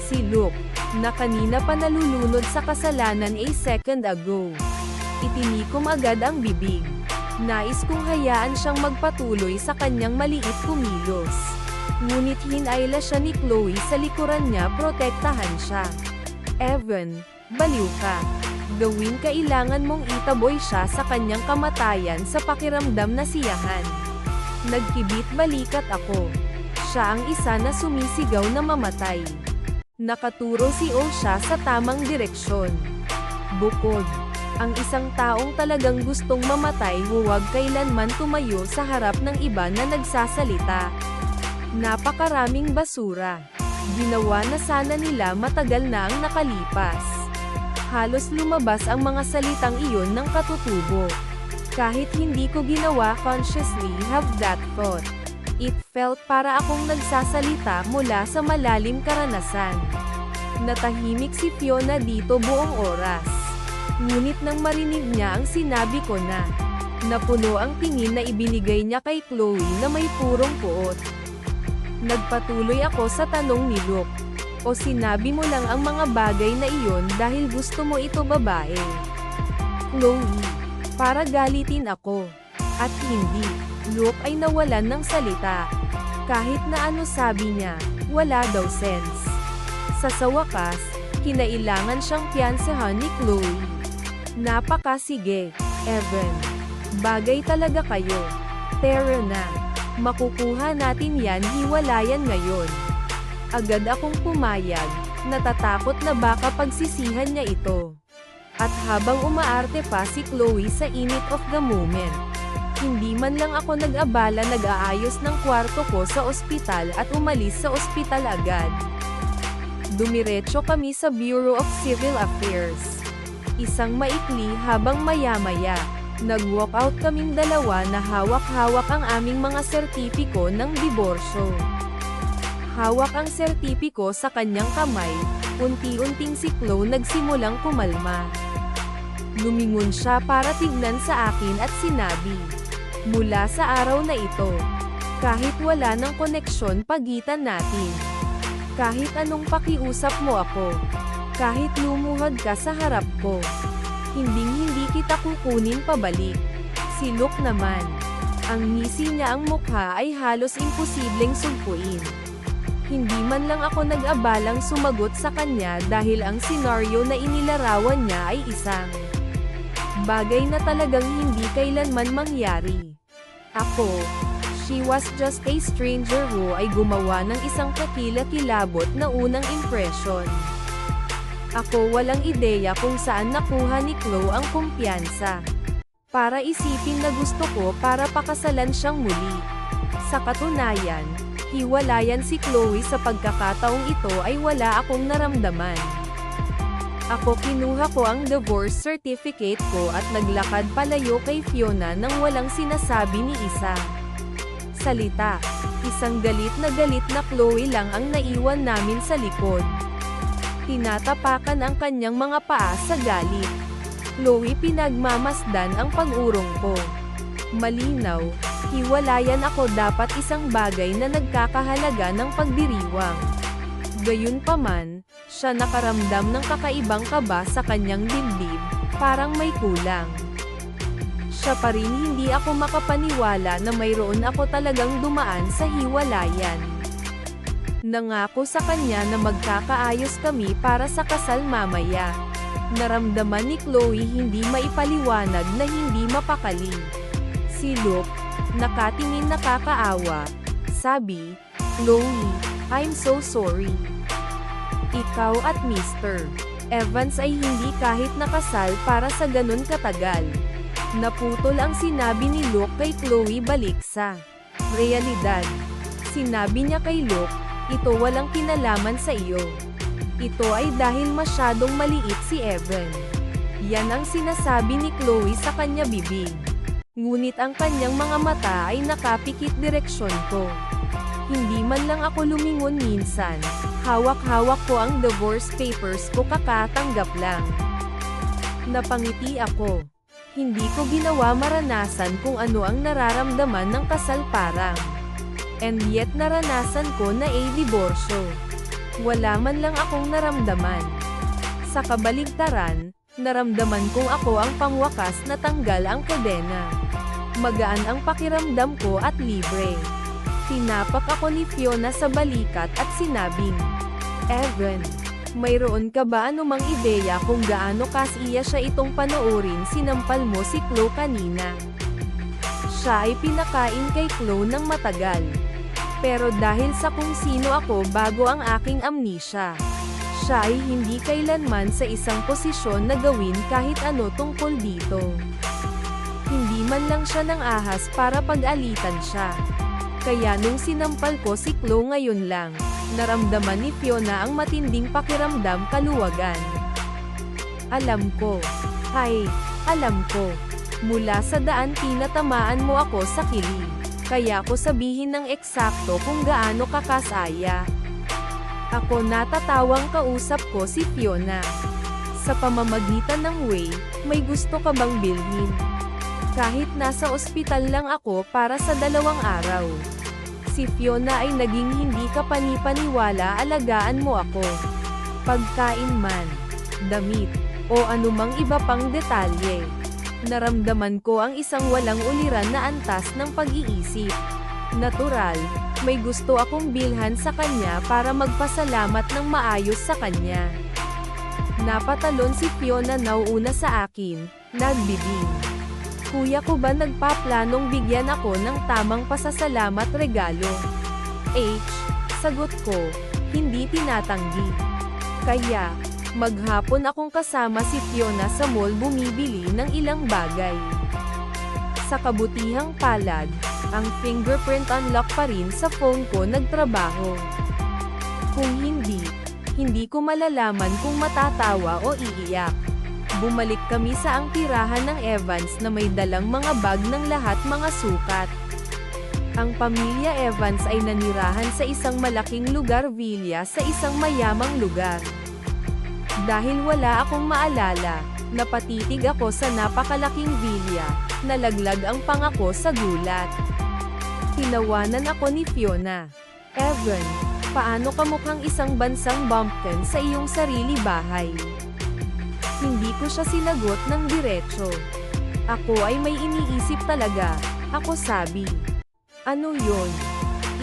si Luke, na kanina pa nalulunod sa kasalanan a second ago, itinikom agad ang bibig. Nais kong hayaan siyang magpatuloy sa kanyang maliit kumilos. Ngunit hinayla siya ni Chloe sa likuran niya, protektahan siya. "Evan, baliw ka. Gawin kailangan mong itaboy siya sa kanyang kamatayan sa pakiramdam na siyahan. Nagkibit balikat ako. Siya ang isa na sumisigaw na mamatay. Nakaturo si Osha sa tamang direksyon. Bukod, ang isang taong talagang gustong mamatay huwag kailanman tumayo sa harap ng iba na nagsasalita. Napakaraming basura. Ginawa na sana nila matagal na ang nakalipas. Halos lumabas ang mga salitang iyon ng katutubo. Kahit hindi ko ginawa consciously have that thought. It felt para akong nagsasalita mula sa malalim karanasan. Natahimik si Fiona dito buong oras. Ngunit nang marinig niya ang sinabi ko na, napuno ang tingin na ibinigay niya kay Chloe na may purong puot. Nagpatuloy ako sa tanong ni Luke. O sinabi mo lang ang mga bagay na iyon dahil gusto mo ito babae? Chloe. Para galitin ako. At hindi. Luke ay nawalan ng salita. Kahit na ano sabi niya, wala daw sense. Sa wakas, kinailangan siyang piyansahan ni Chloe. Napakasige, Evan. Bagay talaga kayo. Tara na. Makukuha natin yan hiwalayan ngayon. Agad akong pumayag, natatakot na baka pagsisihan niya ito. At habang umaarte pa si Chloe sa init of the moment, hindi man lang ako nag-abala nag-aayos ng kwarto ko sa ospital at umalis sa ospital agad. Dumiretso kami sa Bureau of Civil Affairs. Isang maikli habang maya-maya, nag-walk out kaming dalawa na hawak-hawak ang aming mga sertipiko ng diborsyo. Hawak ang sertipiko sa kanyang kamay, unti-unting si Chloe nagsimulang kumalma. Lumingon siya para tignan sa akin at sinabi, mula sa araw na ito, kahit wala ng koneksyon pagitan natin, kahit anong pakiusap mo ako, kahit lumuhod ka sa harap ko, hindi kita kukunin pabalik. Si Luke naman, ang ngisi niya ang mukha ay halos imposibleng sugpuin. Hindi man lang ako nag-abalang sumagot sa kanya dahil ang senaryo na inilarawan niya ay isang bagay na talagang hindi kailanman mangyari. Ako, she was just a stranger who ay gumawa ng isang kakilakilabot na unang impression. Ako walang ideya kung saan nakuha ni Chloe ang kumpiyansa. Para isipin na gusto ko para pakasalan siyang muli. Sa katunayan, hiwalayan si Chloe sa pagkakataong ito ay wala akong naramdaman. Ako kinuha ko ang divorce certificate ko at naglakad palayo kay Fiona nang walang sinasabi ni isa salita. Isang galit na Chloe lang ang naiwan namin sa likod. Tinatapakan ang kanyang mga paa sa galit. Chloe pinagmamasdan ang pag-urong ko. Malinaw, hiwalayan ako dapat isang bagay na nagkakahalaga ng pagdiriwang. Gayunpaman, siya nakaramdam ng kakaibang kaba sa kanyang dibdib, parang may kulang. Siya pa rin hindi ako makapaniwala na mayroon ako talagang dumaan sa hiwalayan. Nangako sa kanya na magkakaayos kami para sa kasal mamaya. Naramdaman ni Chloe hindi maipaliwanag na hindi mapakali. Si Luke, nakatingin nakakaawa, sabi, Chloe, I'm so sorry. Ikaw at Mr. Evans ay hindi kahit nakasal para sa ganun katagal. Naputol ang sinabi ni Luke kay Chloe balik sa realidad. Sinabi niya kay Luke, ito walang kinalaman sa iyo. Ito ay dahil masyadong maliit si Evan. Yan ang sinasabi ni Chloe sa kanya bibig. Ngunit ang kanyang mga mata ay nakapikit direksyon ko. Hindi man lang ako lumingon minsan. Hawak-hawak ko ang divorce papers ko kakatanggap lang. Napangiti ako. Hindi ko ginawa maranasan kung ano ang nararamdaman ng kasal parang. And yet naranasan ko na diborsyo. Wala man lang akong naramdaman. Sa kabaligtaran, naramdaman kong ako ang pangwakas na tanggal ang kadena. Magaan ang pakiramdam ko at libre. Tinapak ako ni Fiona sa balikat at sinabing, Evan, mayroon ka ba anumang ideya kung gaano kasiya siya itong panoorin sinampal mo si Chloe kanina? Siya ay pinakain kay Chloe ng matagal. Pero dahil sa kung sino ako bago ang aking amnesia, siya ay hindi kailanman sa isang posisyon na gawin kahit ano tungkol dito. Hindi man lang siya ng ahas para pag-alitan siya. Kaya nung sinampal ko si Chloe ngayon lang, naramdaman ni Fiona ang matinding pakiramdam kaluwagan. Alam ko. Alam ko. Mula sa daan tinatamaan mo ako sa kilig. Kaya ko sabihin ng eksakto kung gaano ka kasaya. Ako natatawang kausap ko si Fiona. Sa pamamagitan ng Way, may gusto ka bang bilhin? Kahit nasa ospital lang ako para sa 2 araw. Si Fiona ay naging hindi ka panipaniwala, alagaan mo ako. Pagkain man, damit, o anumang iba pang detalye. Naramdaman ko ang isang walang uliran na antas ng pag-iisip. Natural, may gusto akong bilhan sa kanya para magpasalamat ng maayos sa kanya. Napatalon si Fiona nauuna sa akin, nagbibing. Kuya ko ba nagpaplanong bigyan ako ng tamang pasasalamat regalo? Sagot ko, hindi tinatanggi. Kaya, maghapon akong kasama si Fiona sa mall bumibili ng ilang bagay. Sa kabutihang palad, ang fingerprint unlock pa rin sa phone ko nagtrabaho. Kung hindi ko malalaman kung matatawa o iiyak. Bumalik kami sa ang tirahan ng Evans na may dalang mga bag ng lahat mga sukat. Ang pamilya Evans ay nanirahan sa isang malaking lugar villa sa isang mayamang lugar. Dahil wala akong maalala, napatitig ako sa napakalaking villa, nalaglag ang pangako sa gulat. Tinawanan ako ni Fiona. Evan, paano ka mukhang isang bansang bumpkin sa iyong sarili bahay? Hindi ko siya sinagot ng diretso. Ako ay may iniisip talaga, ako sabi. Ano yon?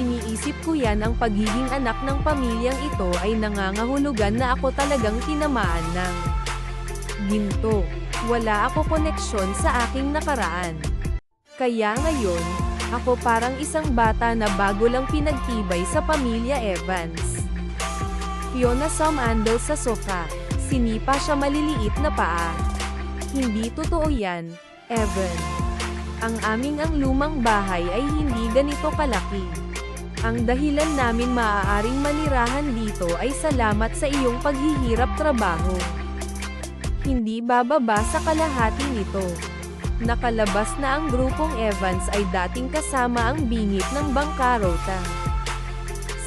Iniisip ko yan ang pagiging anak ng pamilyang ito ay nangangahulugan na ako talagang tinamaan ng ginto. Wala ako koneksyon sa aking nakaraan. Kaya ngayon, ako parang isang bata na bago lang pinagtibay sa pamilya Evans. Fiona sumandal sa sofa. Sinipa siya maliliit na paa. Hindi totoo yan, Evan. Ang lumang bahay ay hindi ganito kalaki. Ang dahilan namin maaaring manirahan dito ay salamat sa iyong paghihirap trabaho. Hindi bababa sa kalahati nito. Nakalabas na ang grupong Evans ay dating kasama ang bingit ng bangkarota.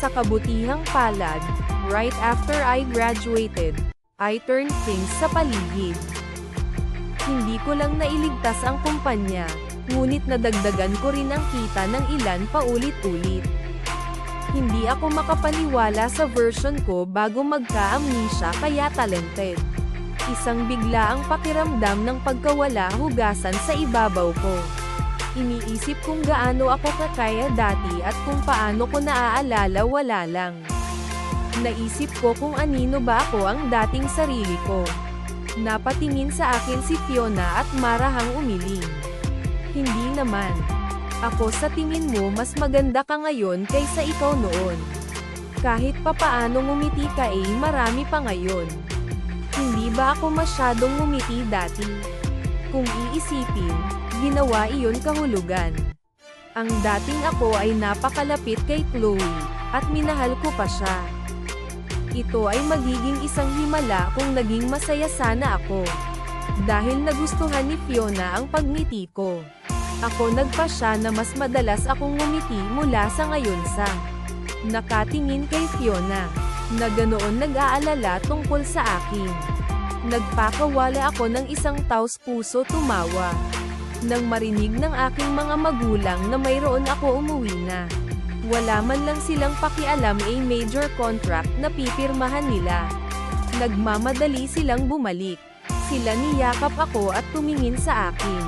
Sa kabutihang palad, right after I graduated, I turned things sa paligid. Hindi ko lang nailigtas ang kumpanya, ngunit nadagdagan ko rin ang kita ng ilan paulit-ulit. Hindi ako makapaniwala sa version ko bago magka-amnesia kaya talented. Isang bigla ang pakiramdam ng pagkawala hugasan sa ibabaw ko. Iniisip kung gaano ako kakaya dati at kung paano ko naaalala wala lang. Naisip ko kung anino ba ako ang dating sarili ko. Napatingin sa akin si Fiona at marahang umiling. Hindi naman. Ako sa tingin mo mas maganda ka ngayon kaysa ikaw noon. Kahit papaano ngumiti ka marami pa ngayon. Hindi ba ako masyadong ngumiti dati? Kung iisipin, ginawa iyon kahulugan. Ang dating ako ay napakalapit kay Chloe, at minahal ko pa siya. Ito ay magiging isang himala kung naging masaya sana ako. Dahil nagustuhan ni Fiona ang pagngiti ko. Ako nagpasya na mas madalas akong ngumiti mula sa ngayon sa nakatingin kay Fiona, na ganoon nag-aalala tungkol sa akin. Nagpakawala ako ng isang taos puso tumawa. Nang marinig ng aking mga magulang na mayroon ako umuwi na. Wala man lang silang pakialam major contract na pipirmahan nila. Nagmamadali silang bumalik. Sila niyakap ako at tumingin sa akin.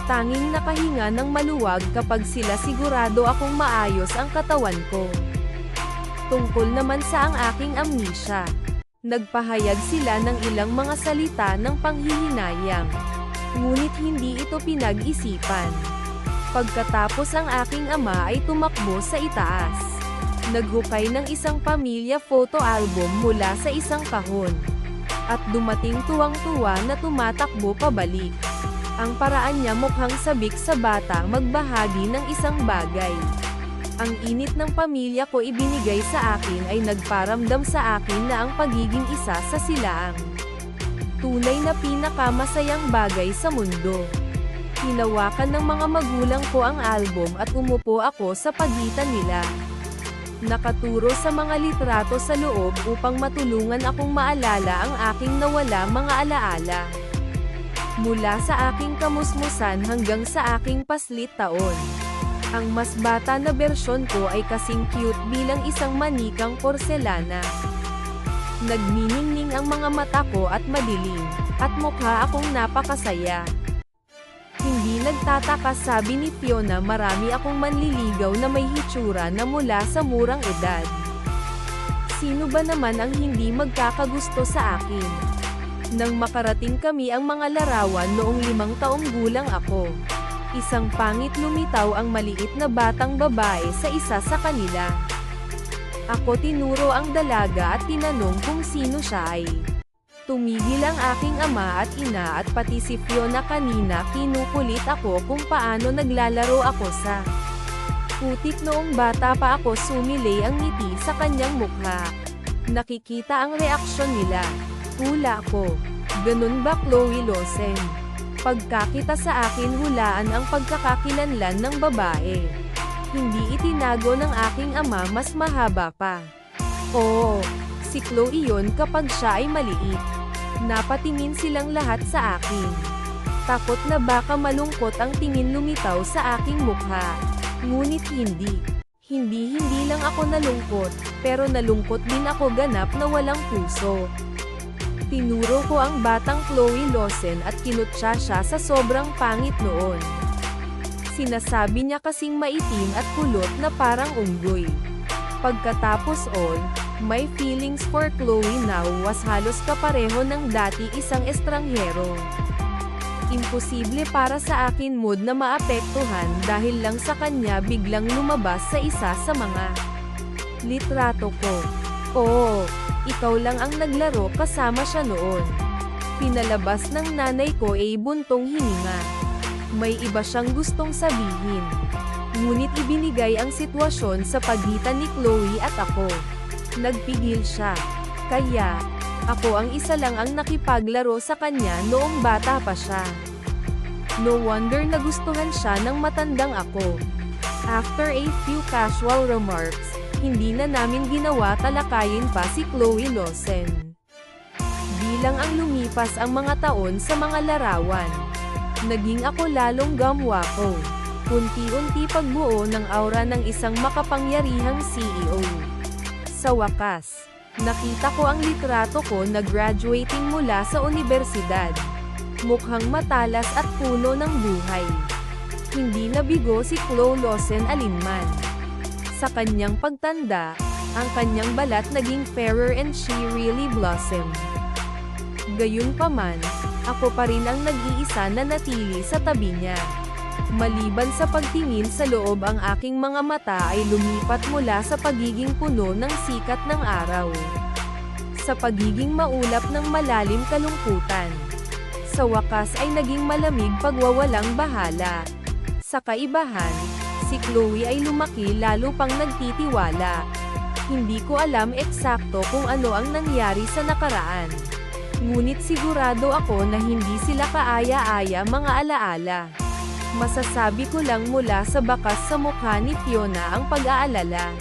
Tanging nakahinga ng maluwag kapag sila sigurado akong maayos ang katawan ko. Tungkol naman sa ang aking amnesia. Nagpahayag sila ng ilang mga salita ng panghihinayang. Ngunit hindi ito pinag-isipan. Pagkatapos ang aking ama ay tumakbo sa itaas. Naghukay ng isang pamilya photo album mula sa isang kahon. At dumating tuwang-tuwa na tumatakbo pabalik. Ang paraan niya mukhang sabik sa bata magbahagi ng isang bagay. Ang init ng pamilya ko ibinigay sa akin ay nagparamdam sa akin na ang pagiging isa sa silaang tunay na pinakamasayang bagay sa mundo. Hinawakan ng mga magulang ko ang album at umupo ako sa pagitan nila. Nakaturo sa mga litrato sa loob upang matulungan akong maalala ang aking nawala mga alaala. Mula sa aking kamusmusan hanggang sa aking paslit taon. Ang mas bata na bersyon ko ay kasing cute bilang isang manikang porselana. Nagniningning ang mga mata ko at madilim, at mukha akong napakasaya. Hindi nagtataka, sabi ni Fiona, marami akong manliligaw na may hitsura na mula sa murang edad. Sino ba naman ang hindi magkakagusto sa akin? Nang makarating kami ang mga larawan noong 5 taong gulang ako. Isang pangit lumitaw ang maliit na batang babae sa isa sa kanila. Ako tinuro ang dalaga at tinanong kung sino siya ay. Tumigil ang aking ama at ina at pati si Fiona kanina kinukulit ako kung paano naglalaro ako sa putik noong bata pa ako. Sumilay ang ngiti sa kanyang mukha. Nakikita ang reaksyon nila. Hula ko. Ganun ba, Chloe Lawson? Pagkakita sa akin, hulaan ang pagkakakilanlan ng babae. Hindi itinago ng aking ama, mas mahaba pa. Oo, si Chloe yon kapag siya ay maliit. Napatingin silang lahat sa akin. Takot na baka malungkot ang tingin lumitaw sa aking mukha. Ngunit hindi. Hindi lang ako nalungkot, pero nalungkot din ako, ganap na walang puso. Tinuro ko ang batang Chloe Lawson at kinutya siya sa sobrang pangit noon. Sinasabi niya kasing maitim at kulot na parang unggoy. Pagkatapos all, my feelings for Chloe now was halos kapareho ng dati isang estranghero. Imposible para sa akin mood na maapektuhan dahil lang sa kanya biglang lumabas sa isa sa mga litrato ko. Oo, ikaw lang ang naglaro kasama siya noon. Pinalabas ng nanay ko ay buntong hininga. May iba siyang gustong sabihin. Ngunit ibinigay ang sitwasyon sa pagitan ni Chloe at ako. Nagpigil siya. Kaya, ako ang isa lang ang nakipaglaro sa kanya noong bata pa siya. No wonder nagustuhan siya ng matandang ako. After a few casual remarks, hindi na namin ginawa talakayin pa si Chloe Lawson. Bilang ang lumipas ang mga taon sa mga larawan, naging ako lalong gamwako. Unti-unti pagbuo ng aura ng isang makapangyarihang CEO. Sa wakas, nakita ko ang litrato ko na graduating mula sa universidad. Mukhang matalas at puno ng buhay. Hindi nabigo si Chloe Lawson alinman. Sa kanyang pagtanda, ang kanyang balat naging fairer and she really blossomed. Gayunpaman, ako pa rin ang nag-iisa na natili sa tabi niya. Maliban sa pagtingin sa loob, ang aking mga mata ay lumipat mula sa pagiging puno ng sikat ng araw sa pagiging maulap ng malalim kalungkutan. Sa wakas ay naging malamig pagwawalang bahala. Sa kaibahan, si Chloe ay lumaki lalo pang nagtitiwala. Hindi ko alam eksakto kung ano ang nangyari sa nakaraan. Ngunit sigurado ako na hindi sila kaaya-aya mga alaala. Masasabi ko lang mula sa bakas sa mukha ni Fiona ang pag-aalala.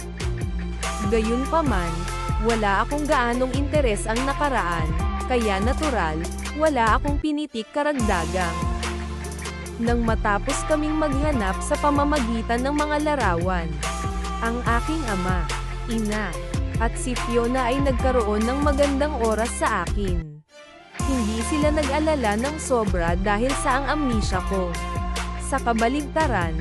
Gayunpaman, wala akong gaanong interes ang nakaraan, kaya natural, wala akong pinitik karagdagang. Nang matapos kaming maghanap sa pamamagitan ng mga larawan, ang aking ama, ina, at si Fiona ay nagkaroon ng magandang oras sa akin. Hindi sila nag-alala ng sobra dahil sa ang amnesia ko. Sa kabaligtaran,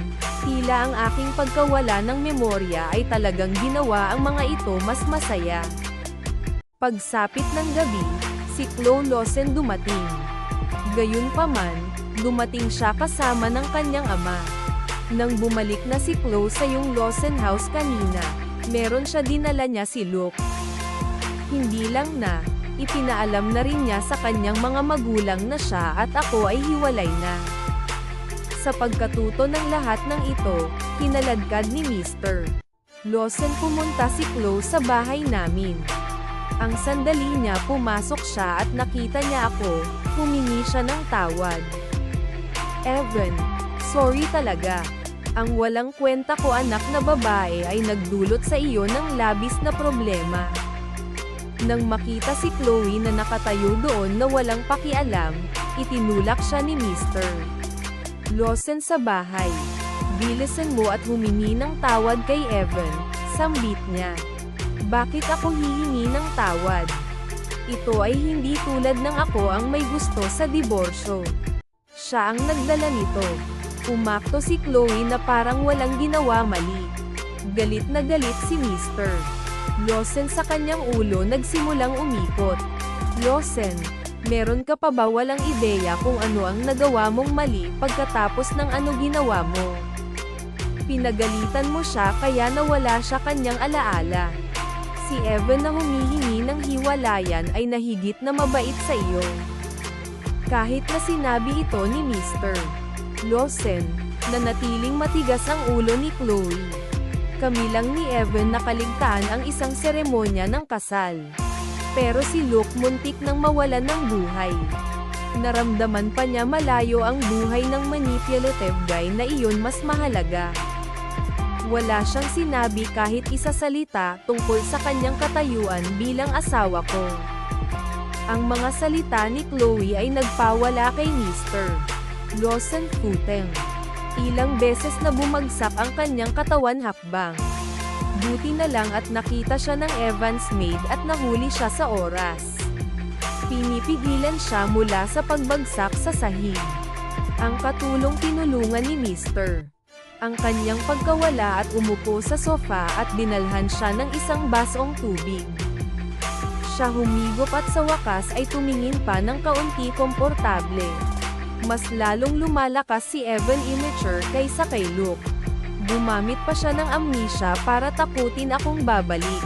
tila ang aking pagkawala ng memorya ay talagang ginawa ang mga ito mas masaya. Pagsapit ng gabi, si Chloe Lawson dumating. Gayunpaman, dumating siya kasama ng kanyang ama. Nang bumalik na si Chloe sa yung Lawson house kanina, meron siya dinala niya si Luke. Hindi lang na, ipinaalam na rin niya sa kanyang mga magulang na siya at ako ay hiwalay na. Sa pagkatuto ng lahat ng ito, kinaladkad ni Mr. Lawson pumunta si Chloe sa bahay namin. Ang sandali niya pumasok siya at nakita niya ako, humingi siya ng tawad. Evan, sorry talaga. Ang walang kwenta ko anak na babae ay nagdulot sa iyo ng labis na problema. Nang makita si Chloe na nakatayo doon na walang pakialam, itinulak siya ni Mr. Lawson sa bahay. Bilisan mo at humingi ng tawad kay Evan, sambit niya. Bakit ako hihingi ng tawad? Ito ay hindi tulad ng ako ang may gusto sa diborsyo. Siya ang nagdala nito. Umakto si Chloe na parang walang ginawa mali. Galit na galit si Mr. Lawson sa kanyang ulo nagsimulang umikot. Lawson, meron ka pa ba walang ideya kung ano ang nagawa mong mali pagkatapos ng ano ginawa mo? Pinagalitan mo siya kaya nawala siya kanyang alaala. Si Evan na humihingi ng hiwalayan ay nahigit na mabait sa iyo. Kahit na sinabi ito ni Mr. Lawson, nanatiling matigas ang ulo ni Chloe. Kami lang ni Evan nakaligtaan ang isang seremonya ng kasal. Pero si Luke muntik nang mawalan ng buhay. Naramdaman pa niya malayo ang buhay ng manipulative guy na iyon mas mahalaga. Wala siyang sinabi kahit isa salita tungkol sa kanyang katayuan bilang asawa ko. Ang mga salita ni Chloe ay nagpawala kay Mr. Lawson Futeng. Ilang beses na bumagsak ang kanyang katawan hakbang. Buti na lang at nakita siya ng Evans maid at nahuli siya sa oras. Pinipigilan siya mula sa pagbagsak sa sahig. Ang katulong tinulungan ni Mr. Ang kanyang pagkawala at umupo sa sofa at dinalhan siya ng isang basong tubig. Siya humigop at sa wakas ay tumingin pa ng kaunti komportable. Mas lalong lumalakas si Evan immature kaysa kay Luke. Gumamit pa siya ng amnesia para takutin akong babalik.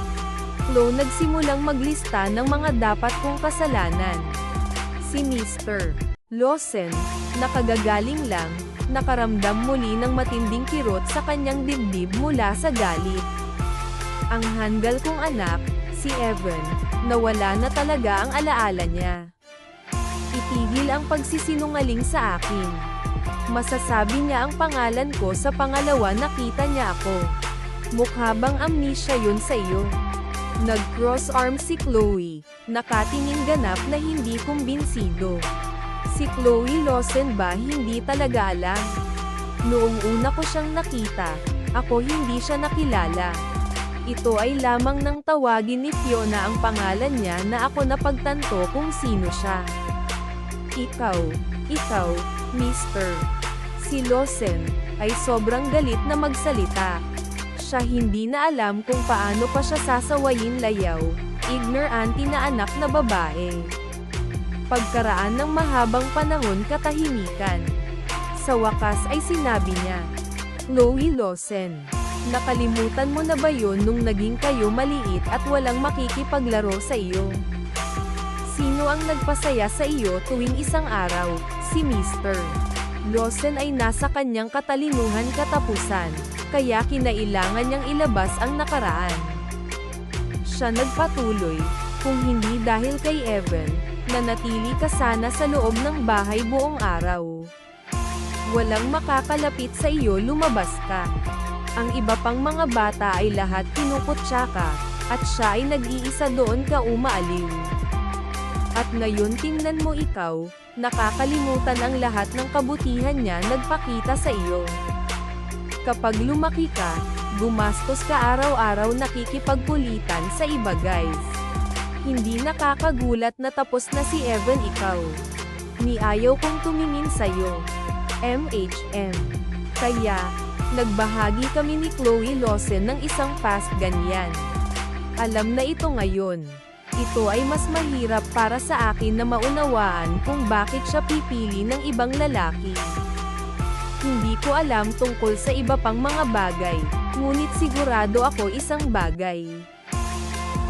Chloe nagsimulang maglista ng mga dapat kong kasalanan. Si Mr. Lawson, nakagagaling lang, nakaramdam muli ng matinding kirot sa kanyang dibdib mula sa galit. Ang hanggal kong anak, si Evan, nawala na talaga ang alaala niya. Itigil ang pagsisinungaling sa akin. Masasabi niya ang pangalan ko sa pangalawa nakita niya ako. Mukha bang amnesia yun sa iyo? Nag-cross arm si Chloe, nakatingin ganap na hindi kumbinsido. Si Chloe Lawson ba hindi talaga alam? Noong una ko siyang nakita, ako hindi siya nakilala. Ito ay lamang nang tawagin ni Fiona ang pangalan niya na ako napagtanto kung sino siya. Ikaw, Mr. Si Lawson, ay sobrang galit na magsalita. Siya hindi na alam kung paano pa siya sasawayin layaw, ignorante na anak na babae. Pagkaraan ng mahabang panahon katahimikan. Sa wakas ay sinabi niya, Chloe Lawson, nakalimutan mo na ba yun nung naging kayo maliit at walang makikipaglaro sa iyo? Sino ang nagpasaya sa iyo tuwing isang araw? Si Mr. Lawson ay nasa kanyang katalinuhan katapusan, kaya kinailangan niyang ilabas ang nakaraan. Siya nagpatuloy, kung hindi dahil kay Evan, nanatili ka sana sa loob ng bahay buong araw. Walang makakalapit sa iyo lumabas ka. Ang iba pang mga bata ay lahat kinukutsa ka, at siya ay nag-iisa doon ka umaaliw. At ngayon tingnan mo ikaw, nakakalimutan ang lahat ng kabutihan niya nagpakita sa iyo. Kapag lumaki ka, gumastos ka araw-araw nakikipagkulitan sa iba guys. Hindi nakakagulat na tapos na si Evan ikaw. Ni ayaw kong tumingin sa'yo. MHM. Kaya, nagbahagi kami ni Chloe Lawson ng isang past ganyan. Alam na ito ngayon. Ito ay mas mahirap para sa akin na maunawaan kung bakit siya pipili ng ibang lalaki. Hindi ko alam tungkol sa iba pang mga bagay, ngunit sigurado ako isang bagay.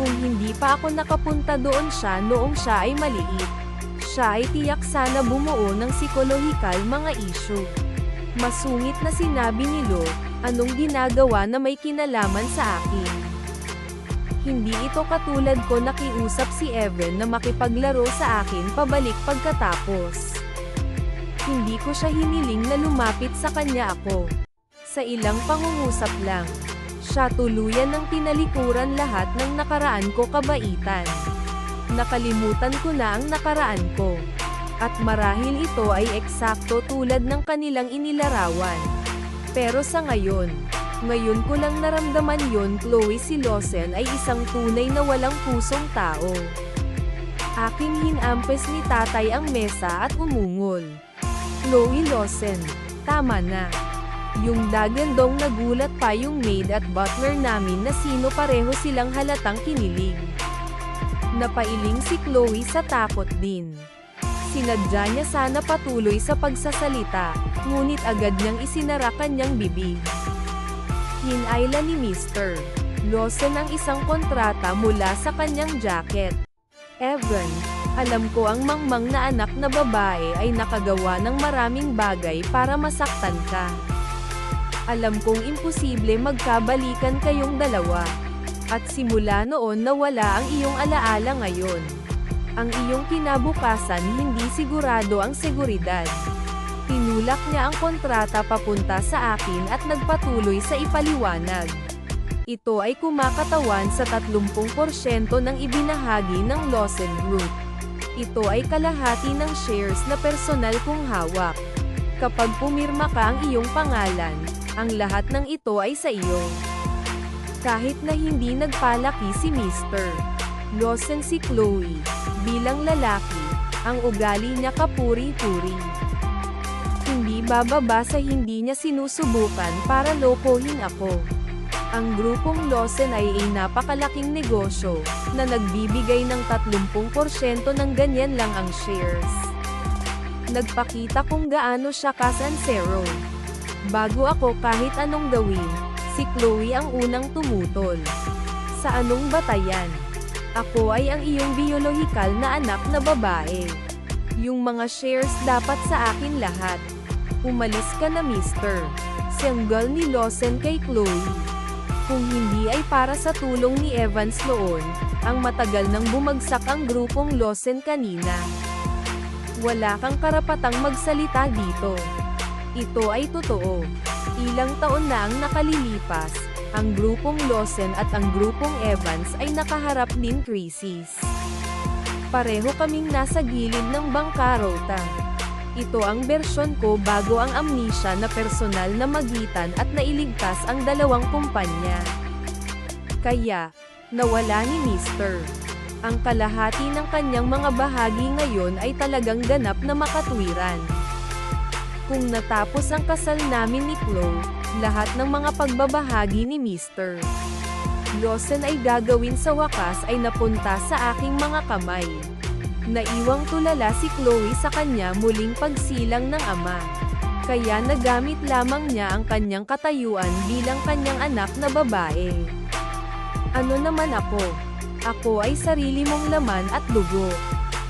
Kung hindi pa ako nakapunta doon siya noong siya ay maliit, siya ay tiyak sana bumuo ng psikolohikal mga issue. Masungit na sinabi ni Lo, anong ginagawa na may kinalaman sa akin? Hindi ito katulad ko nakiusap si Evan na makipaglaro sa akin pabalik pagkatapos. Hindi ko siya hiniling na lumapit sa kanya ako. Sa ilang pangungusap lang, siya tuluyan ng tinalikuran lahat ng nakaraan ko kabaitan. Nakalimutan ko na ang nakaraan ko. At marahil ito ay eksakto tulad ng kanilang inilarawan. Pero sa ngayon ko lang naramdaman yon. Chloe, si Lawson ay isang tunay na walang pusong tao. Aking hinampes ni tatay ang mesa at umungol. Chloe Lawson, tama na. Yung dagandong nagulat pa yung maid at butler namin na sino pareho silang halatang kinilig. Napailing si Chloe sa takot din. Sinadya niya sana patuloy sa pagsasalita, ngunit agad niyang isinara kanyang bibig. Hinayla ni Mr. Lawson ang isang kontrata mula sa kanyang jacket. Evan, alam ko ang mangmang na anak na babae ay nakagawa ng maraming bagay para masaktan ka. Alam kong imposible magkabalikan kayong dalawa. At simula noon nawala ang iyong alaala ngayon. Ang iyong kinabukasan hindi sigurado ang seguridad. Tinulak niya ang kontrata papunta sa akin at nagpatuloy sa ipaliwanag. Ito ay kumakatawan sa 30% ng ibinahagi ng Lawson Group. Ito ay kalahati ng shares na personal kong hawak. Kapag pumirma ka ang iyong pangalan, ang lahat ng ito ay sa iyo. Kahit na hindi nagpalaki si Mr. Lawson si Chloe, bilang lalaki, ang ugali niya kapuri-puri. Hindi bababa sa hindi niya sinusubukan para lokohin ako. Ang grupong Lawson ay napakalaking negosyo, na nagbibigay ng 30% ng ganyan lang ang shares. Nagpakita kung gaano siya kasansero. Bago ako kahit anong gawin, si Chloe ang unang tumutol. Sa anong batayan? Ako ay ang iyong biolohikal na anak na babae. Yung mga shares dapat sa akin lahat. Umalis ka na, Mr. Sanggal ni Lawson kay Chloe. Kung hindi ay para sa tulong ni Evans noon, ang matagal nang bumagsak ang grupong Lawson kanina. Wala kang karapatang magsalita dito. Ito ay totoo. Ilang taon na ang nakalilipas, ang grupong Lawson at ang grupong Evans ay nakaharap din krisis. Pareho kaming nasa gilid ng bangkarota. Ito ang bersyon ko bago ang amnesia na personal na magitan at nailigtas ang dalawang kumpanya. Kaya, nawala ni Mr. Ang kalahati ng kanyang mga bahagi ngayon ay talagang ganap na makatwiran. Kung natapos ang kasal namin ni Chloe, lahat ng mga pagbabahagi ni Mr. Lawson ay gagawin sa wakas ay napunta sa aking mga kamay. Naiwang tulala si Chloe sa kanya muling pagsilang ng ama. Kaya nagamit lamang niya ang kanyang katayuan bilang kanyang anak na babae. Ano naman ako? Ako ay sarili mong laman at dugo.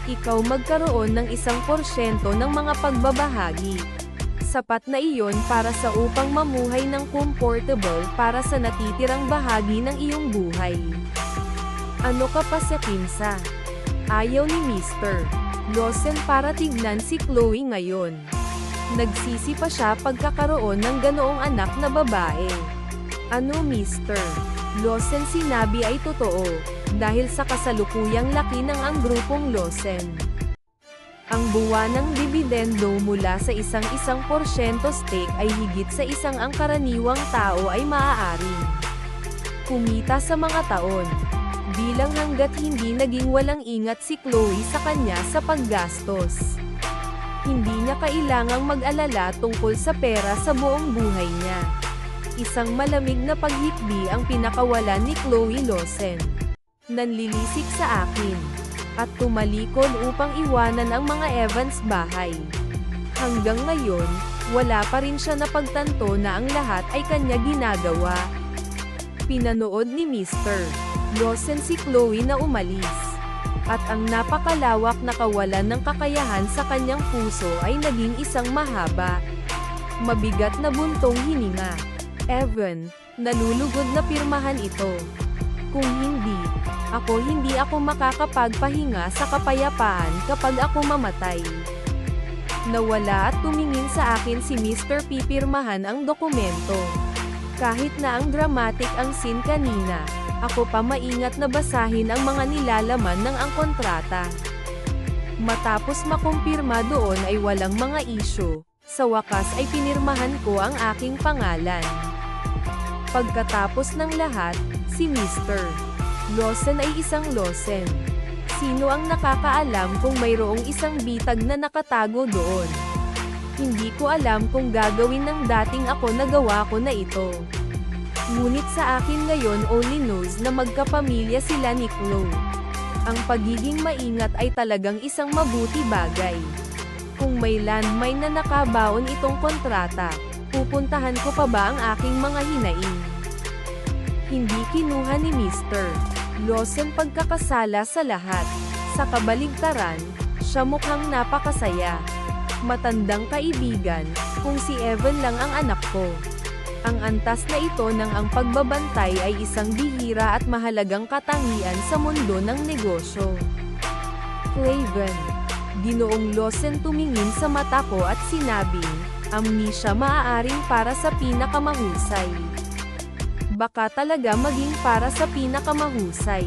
Ikaw magkaroon ng 1% ng mga pagbabahagi. Sapat na iyon para sa upang mamuhay ng comfortable para sa natitirang bahagi ng iyong buhay. Ano ka pa sa kinsa? Ayaw ni Mr. Lawson para tignan si Chloe ngayon. Nagsisi pa siya pagkakaroon ng ganoong anak na babae. Ano, Mr. Lawson, sinabi ay totoo, dahil sa kasalukuyang laki ng ang grupong Lawson. Ang buwanang dibidendo mula sa isang porsyento stake ay higit sa isang ang karaniwang tao ay maaari kumita sa mga taon. Bilang hanggat hindi naging walang ingat si Chloe sa kanya sa paggastos. Hindi niya kailangang mag-alala tungkol sa pera sa buong buhay niya. Isang malamig na paghikbi ang pinakawalan ni Chloe Lawson. Nanlilisik sa akin. At tumalikod upang iwanan ang mga Evans bahay. Hanggang ngayon, Wala pa rin siya napagtanto na ang lahat ay kanya ginagawa. Pinanood ni Mr. Lawson si Chloe na umalis. At ang napakalawak na kawalan ng kakayahan sa kanyang puso ay naging isang mahaba, mabigat na buntong hininga. Evan, nalulugod na pirmahan ito. Kung hindi ako makakapagpahinga sa kapayapaan kapag ako mamatay. Nawala at tumingin sa akin si Mr. Pipirmahan ang dokumento. Kahit na ang dramatic ang scene kanina, ako pa maingat na basahin ang mga nilalaman ng ang kontrata. Matapos makumpirma doon ay walang mga issue, sa wakas ay pinirmahan ko ang aking pangalan. Pagkatapos ng lahat, si Mr. Lawson ay isang Lawson. Sino ang nakakaalam kung mayroong isang bitag na nakatago doon? Hindi ko alam kung gagawin ng dating ako na gawa ko na ito. Ngunit sa akin ngayon only knows na magkapamilya sila ni Chloe. Ang pagiging maingat ay talagang isang mabuti bagay. Kung may landmine na nakabaon itong kontrata, pupuntahan ko pa ba ang aking mga hinaing? Hindi kinuha ni Mr. Lawson pagkakasala sa lahat. Sa kabaligtaran, siya mukhang napakasaya. Matandang kaibigan, kung si Evan lang ang anak ko. Ang antas na ito ng ang pagbabantay ay isang bihira at mahalagang katangian sa mundo ng negosyo. Craven. Ginoong Lawson tumingin sa mata ko at sinabing, amnesia maaaring para sa pinakamahusay. Baka talaga maging para sa pinakamahusay.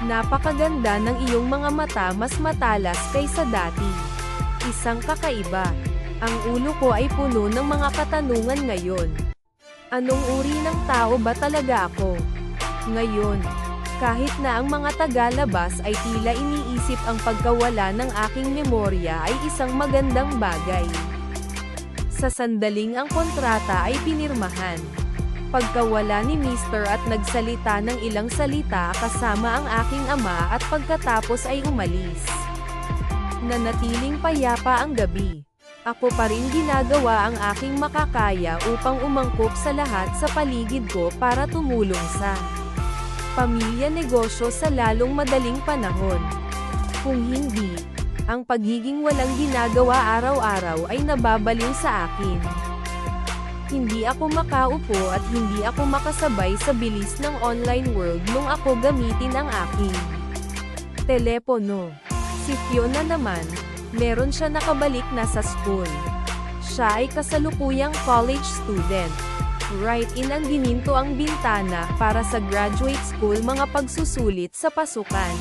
Napakaganda ng iyong mga mata, mas matalas kaysa dati. Isang kakaiba. Ang ulo ko ay puno ng mga katanungan ngayon. Anong uri ng tao ba talaga ako? Ngayon, kahit na ang mga tagalabas ay tila iniisip ang pagkawala ng aking memorya ay isang magandang bagay. Sa sandaling ang kontrata ay pinirmahan. Pagkawala ni Mr. at nagsalita ng ilang salita kasama ang aking ama at pagkatapos ay umalis. Nanatiling payapa ang gabi. Ako pa rin ginagawa ang aking makakaya upang umangkop sa lahat sa paligid ko para tumulong sa pamilya negosyo sa lalong madaling panahon. Kung hindi, ang pagiging walang ginagawa araw-araw ay nababaliw sa akin. Hindi ako makaupo at hindi ako makasabay sa bilis ng online world nung ako gamitin ang aking telepono. Si Fiona naman, meron siya nakabalik na sa school. Siya ay kasalukuyang college student. Right in ang gininto ang bintana para sa graduate school mga pagsusulit sa pasukan.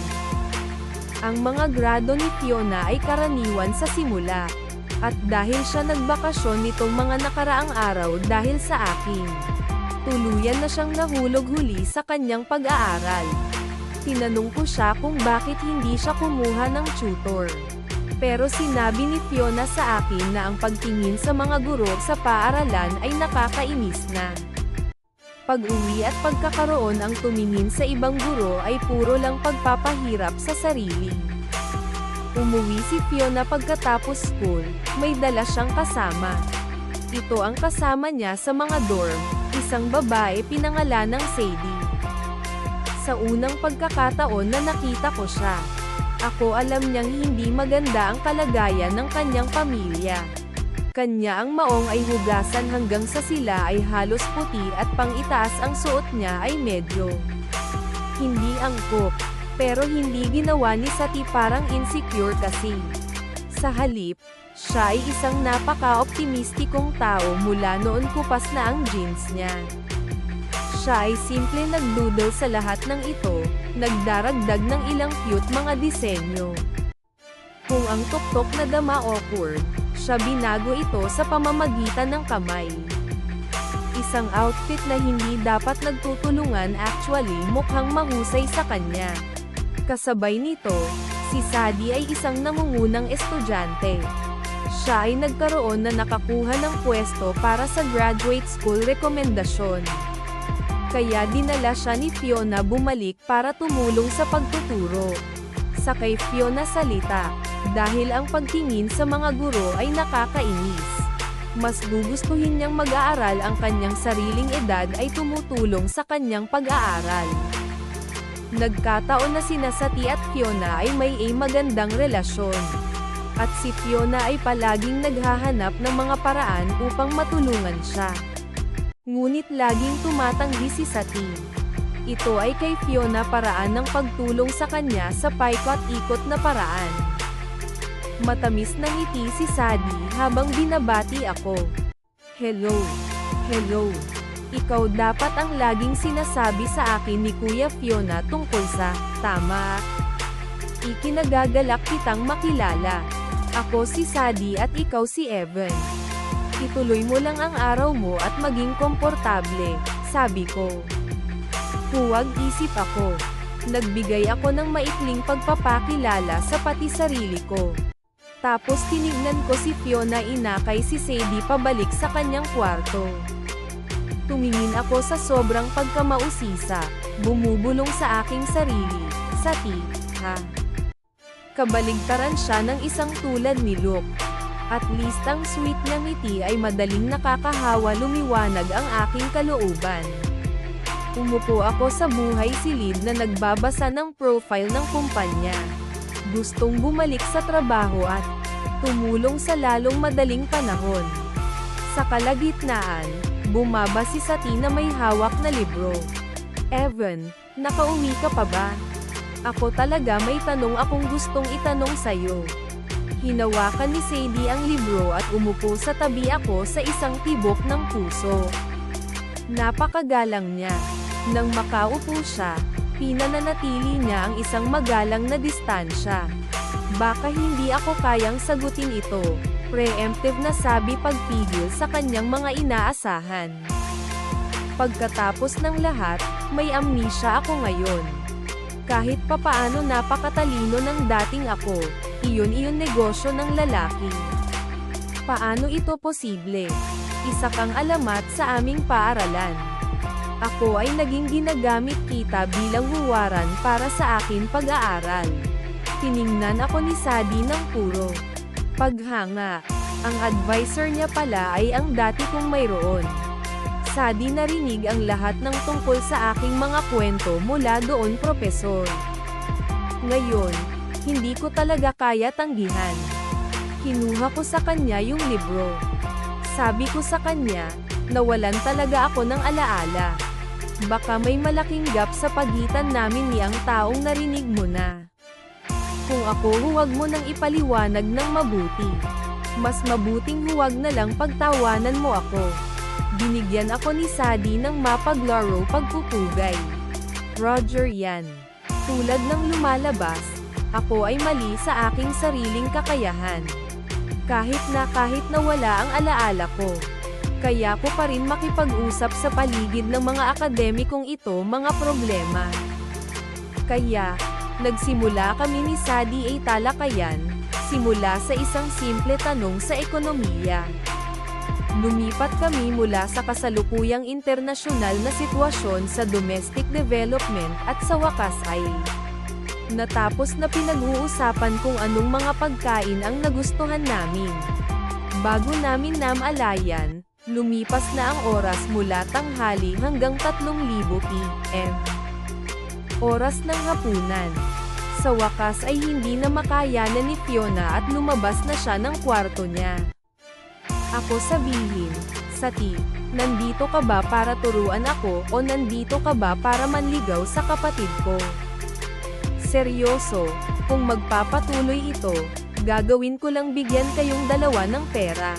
Ang mga grado ni Fiona ay karaniwan sa simula. At dahil siya nagbakasyon nitong mga nakaraang araw dahil sa akin, tuluyan na siyang nahulog huli sa kanyang pag-aaral. Tinanong ko siya kung bakit hindi siya kumuha ng tutor. Pero sinabi ni Fiona sa akin na ang pagtingin sa mga guro sa paaralan ay nakakainis na. Pag-uwi at pagkakaroon ang tumingin sa ibang guro ay puro lang pagpapahirap sa sarili. Umuwi si Fiona pagkatapos school, may dala siyang kasama. Ito ang kasama niya sa mga dorm, isang babae pinangalan ng Sadie. Sa unang pagkakataon na nakita ko siya, ako alam niyang hindi maganda ang kalagayan ng kanyang pamilya. Kanya ang maong ay hugasan hanggang sa sila ay halos puti at pang-itaas ang suot niya ay medyo hindi angkop. Pero hindi ginawa ni Sati parang insecure kasi. Sa halip, siya ay isang napaka-optimistikong tao mula noon kupas na ang jeans niya. Siya ay simple nagdoodle sa lahat ng ito, nagdaragdag ng ilang cute mga disenyo. Kung ang tuktok na dama awkward, siya binago ito sa pamamagitan ng kamay. Isang outfit na hindi dapat nagtutulungan actually mukhang mahusay sa kanya. Kasabay nito, si Sadie ay isang nangungunang estudyante. Siya ay nagkaroon na nakakuha ng pwesto para sa graduate school rekomendasyon. Kaya dinala siya ni Fiona bumalik para tumulong sa pagtuturo. Sa kay Fiona salita, dahil ang pagtingin sa mga guro ay nakakainis. Mas gugustuhin niyang mag-aaral ang kanyang sariling edad ay tumutulong sa kanyang pag-aaral. Nagkataon na sina Sati at Fiona ay may magandang relasyon. At si Fiona ay palaging naghahanap ng mga paraan upang matulungan siya. Ngunit laging tumatanggi si Sati. Ito ay kay Fiona paraan ng pagtulong sa kanya sa paikot-ikot na paraan. Matamis na ngiti si Sadie habang binabati ako. Hello. Hello. Ikaw dapat ang laging sinasabi sa akin ni Kuya Fiona tungkol sa tama. Ikinagagalak kitang makilala. Ako si Sadie at ikaw si Evan. Ituloy mo lang ang araw mo at maging komportable, sabi ko. Huwag isip ako. Nagbigay ako ng maikling pagpapakilala sa pati sarili ko. Tapos tinignan ko si Fiona inakay si Sadie pabalik sa kanyang kwarto. Tumingin ako sa sobrang pagkamausisa, bumubulong sa aking sarili, Sati, ha? Kabaligtaran siya ng isang tulad ni Luke. At least ang sweet niya ngiti ay madaling nakakahawa lumiwanag ang aking kalooban. Umupo ako sa buhay silid na nagbabasa ng profile ng kumpanya. Gustong bumalik sa trabaho at tumulong sa lalong madaling panahon. Sa kalagitnaan, bumaba si Sati na may hawak na libro. Evan, nakauwi ka pa ba? Ako talaga may tanong akong gustong itanong sa'yo. Hinawakan ni Sadie ang libro at umupo sa tabi ako sa isang tibok ng puso. Napakagalang niya. Nang makaupo siya, pinananatili niya ang isang magalang na distansya. Baka hindi ako kayang sagutin ito. Preemptive na sabi pagpigil sa kanyang mga inaasahan. Pagkatapos ng lahat, may amnesia ako ngayon. Kahit papaano napakatalino ng dating ako, iyon negosyo ng lalaki. Paano ito posible? Isa kang alamat sa aming paaralan. Ako ay naging ginagamit kita bilang huwaran para sa akin pag-aaral. Tiningnan ako ni Sadie ng puro paghanga. Ang advisor niya pala ay ang dati kong mayroon. Sadie narinig ang lahat ng tungkol sa aking mga kwento mula doon, Propesor. Ngayon, hindi ko talaga kaya tanggihan. Kinuha ko sa kanya yung libro. Sabi ko sa kanya, nawalan talaga ako ng alaala. Baka may malaking gap sa pagitan namin ni ang taong narinig mo na. Kung ako, huwag mo nang ipaliwanag ng mabuti. Mas mabuting huwag na lang pagtawanan mo ako. Binigyan ako ni Sadie ng mapaglaro pagpupugay. Roger yan. Tulad ng lumalabas, ako ay mali sa aking sariling kakayahan. Kahit na wala ang alaala ko. Kaya ko pa rin makipag-usap sa paligid ng mga akademikong ito mga problema. Kaya, nagsimula kami ni Sadie ay talakayan, simula sa isang simple tanong sa ekonomiya. Lumipat kami mula sa kasalukuyang internasyonal na sitwasyon sa domestic development at sa wakas ay natapos na pinag-uusapan kung anong mga pagkain ang nagustuhan namin. Bago namin namalayan, lumipas na ang oras mula tanghali hanggang 3,000 PM. Oras ng hapunan. Sa wakas ay hindi na makayanan ni Fiona at lumabas na siya ng kwarto niya. Ako sabihin, Sati, nandito ka ba para turuan ako o nandito ka ba para manligaw sa kapatid ko? Seryoso, kung magpapatuloy ito, gagawin ko lang bigyan kayong dalawa ng pera.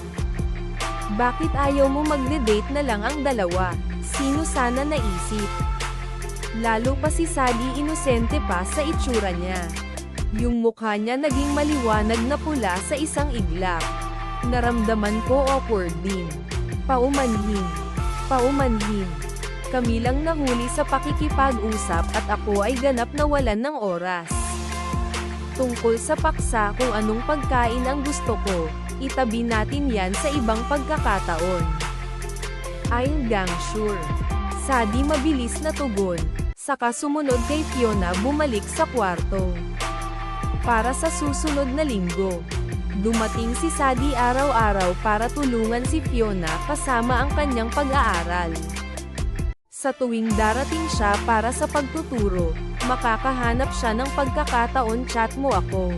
Bakit ayaw mo magde-date na lang ang dalawa? Sino sana naisip? Lalo pa si Sadie inosente pa sa itsura niya. Yung mukha niya naging maliwanag na pula sa isang iglap. Naramdaman ko awkward din. Paumanhin. Paumanhin. Kami lang nahuli sa pakikipag-usap at ako ay ganap na walan ng oras. Tungkol sa paksa kung anong pagkain ang gusto ko, itabi natin yan sa ibang pagkakataon. I'm gang sure. Sadie mabilis na tugon, saka sumunod kay Fiona bumalik sa kwarto. Para sa susunod na linggo. Dumating si Sadie araw-araw para tulungan si Fiona kasama ang kanyang pag-aaral. Sa tuwing darating siya para sa pagtuturo, makakahanap siya ng pagkakataon chat mo ako.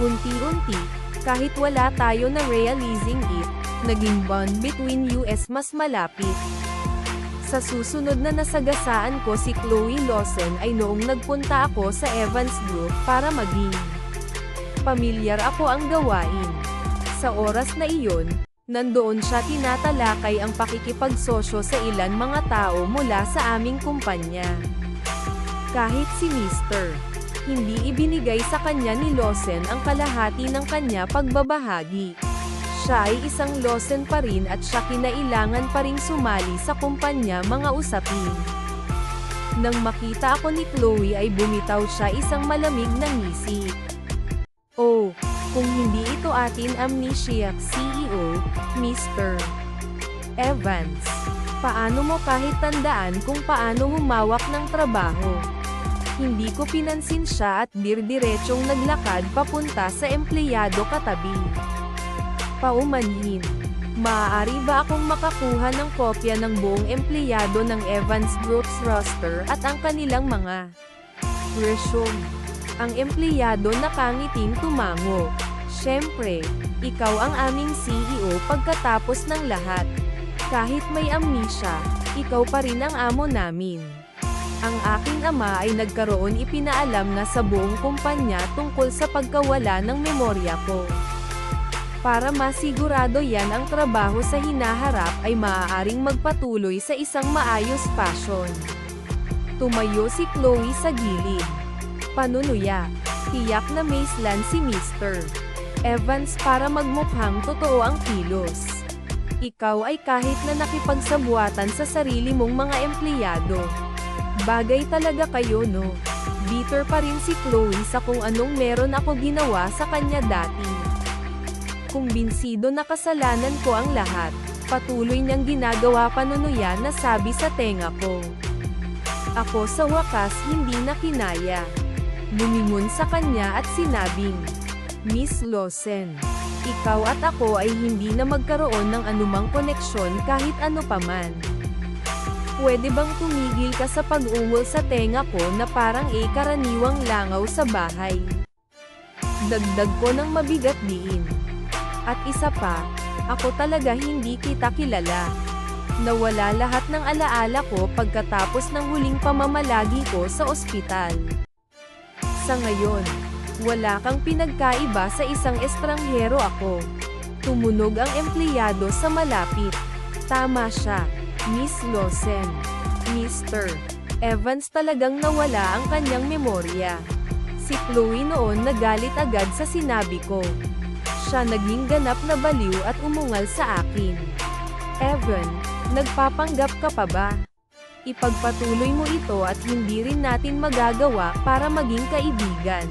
Unti-unti, kahit wala tayo na realizing it, naging bond between us mas malapit. Sa susunod na nasagasaan ko si Chloe Lawson ay noong nagpunta ako sa Evans Group para maging pamilyar ako ang gawain. Sa oras na iyon, nandoon siya tinatalakay ang pakikipagsosyo sa ilan mga tao mula sa aming kumpanya. Kahit si Mr. hindi ibinigay sa kanya ni Lawson ang kalahati ng kanya pagbabahagi. Siya ay isang Lawson pa rin at siya kinailangan pa ring sumali sa kumpanya mga usapin. Nang makita ako ni Chloe ay bumitaw siya isang malamig na ngisi. Oh, kung hindi ito atin amnesiac CEO, Mr. Evans. Paano mo kahit tandaan kung paano humawak ng trabaho? Hindi ko pinansin siya at dirdiretsong naglakad papunta sa empleyado katabi. Paumanhin. Maaari ba akong makakuha ng kopya ng buong empleyado ng Evans Group's roster at ang kanilang mga resume? Ang empleyado nakangiting tumango. Siyempre, ikaw ang aming CEO pagkatapos ng lahat. Kahit may amnesia, ikaw pa rin ang amo namin. Ang aking ama ay nagkaroon ipinaalam na sa buong kumpanya tungkol sa pagkawala ng memorya ko. Para masigurado yan ang trabaho sa hinaharap ay maaaring magpatuloy sa isang maayos passion. Tumayo si Chloe sa gilid. Panunuya. Tiyak na maislan si Mr. Evans para magmukhang totoo ang kilos. Ikaw ay kahit na nakipagsabuatan sa sarili mong mga empleyado. Bagay talaga kayo no? Bitter pa rin si Chloe sa kung anong meron ako ginawa sa kanya dati. Kumbinsido na kasalanan ko ang lahat, patuloy niyang ginagawa panunuya na sabi sa tenga ko. Ako sa wakas hindi na kinaya. Lumingon sa kanya at sinabing, Miss Lawson, ikaw at ako ay hindi na magkaroon ng anumang koneksyon kahit ano paman. Pwede bang tumigil ka sa pag-ungol sa tenga ko na parang karaniwang langaw sa bahay? Dagdag ko ng mabigat diin. At isa pa, ako talaga hindi kita kilala. Nawala lahat ng alaala ko pagkatapos ng huling pamamalagi ko sa ospital. Sa ngayon, wala kang pinagkaiba sa isang estranghero ako. Tumunog ang empleyado sa malapit. Tama siya, Miss Lawson. Mr. Evans talagang nawala ang kanyang memorya. Si Chloe noon nagalit agad sa sinabi ko. Siya naging ganap na baliw at umungal sa akin. Evan, nagpapanggap ka pa ba? Ipagpatuloy mo ito at hindi rin natin magagawa para maging kaibigan.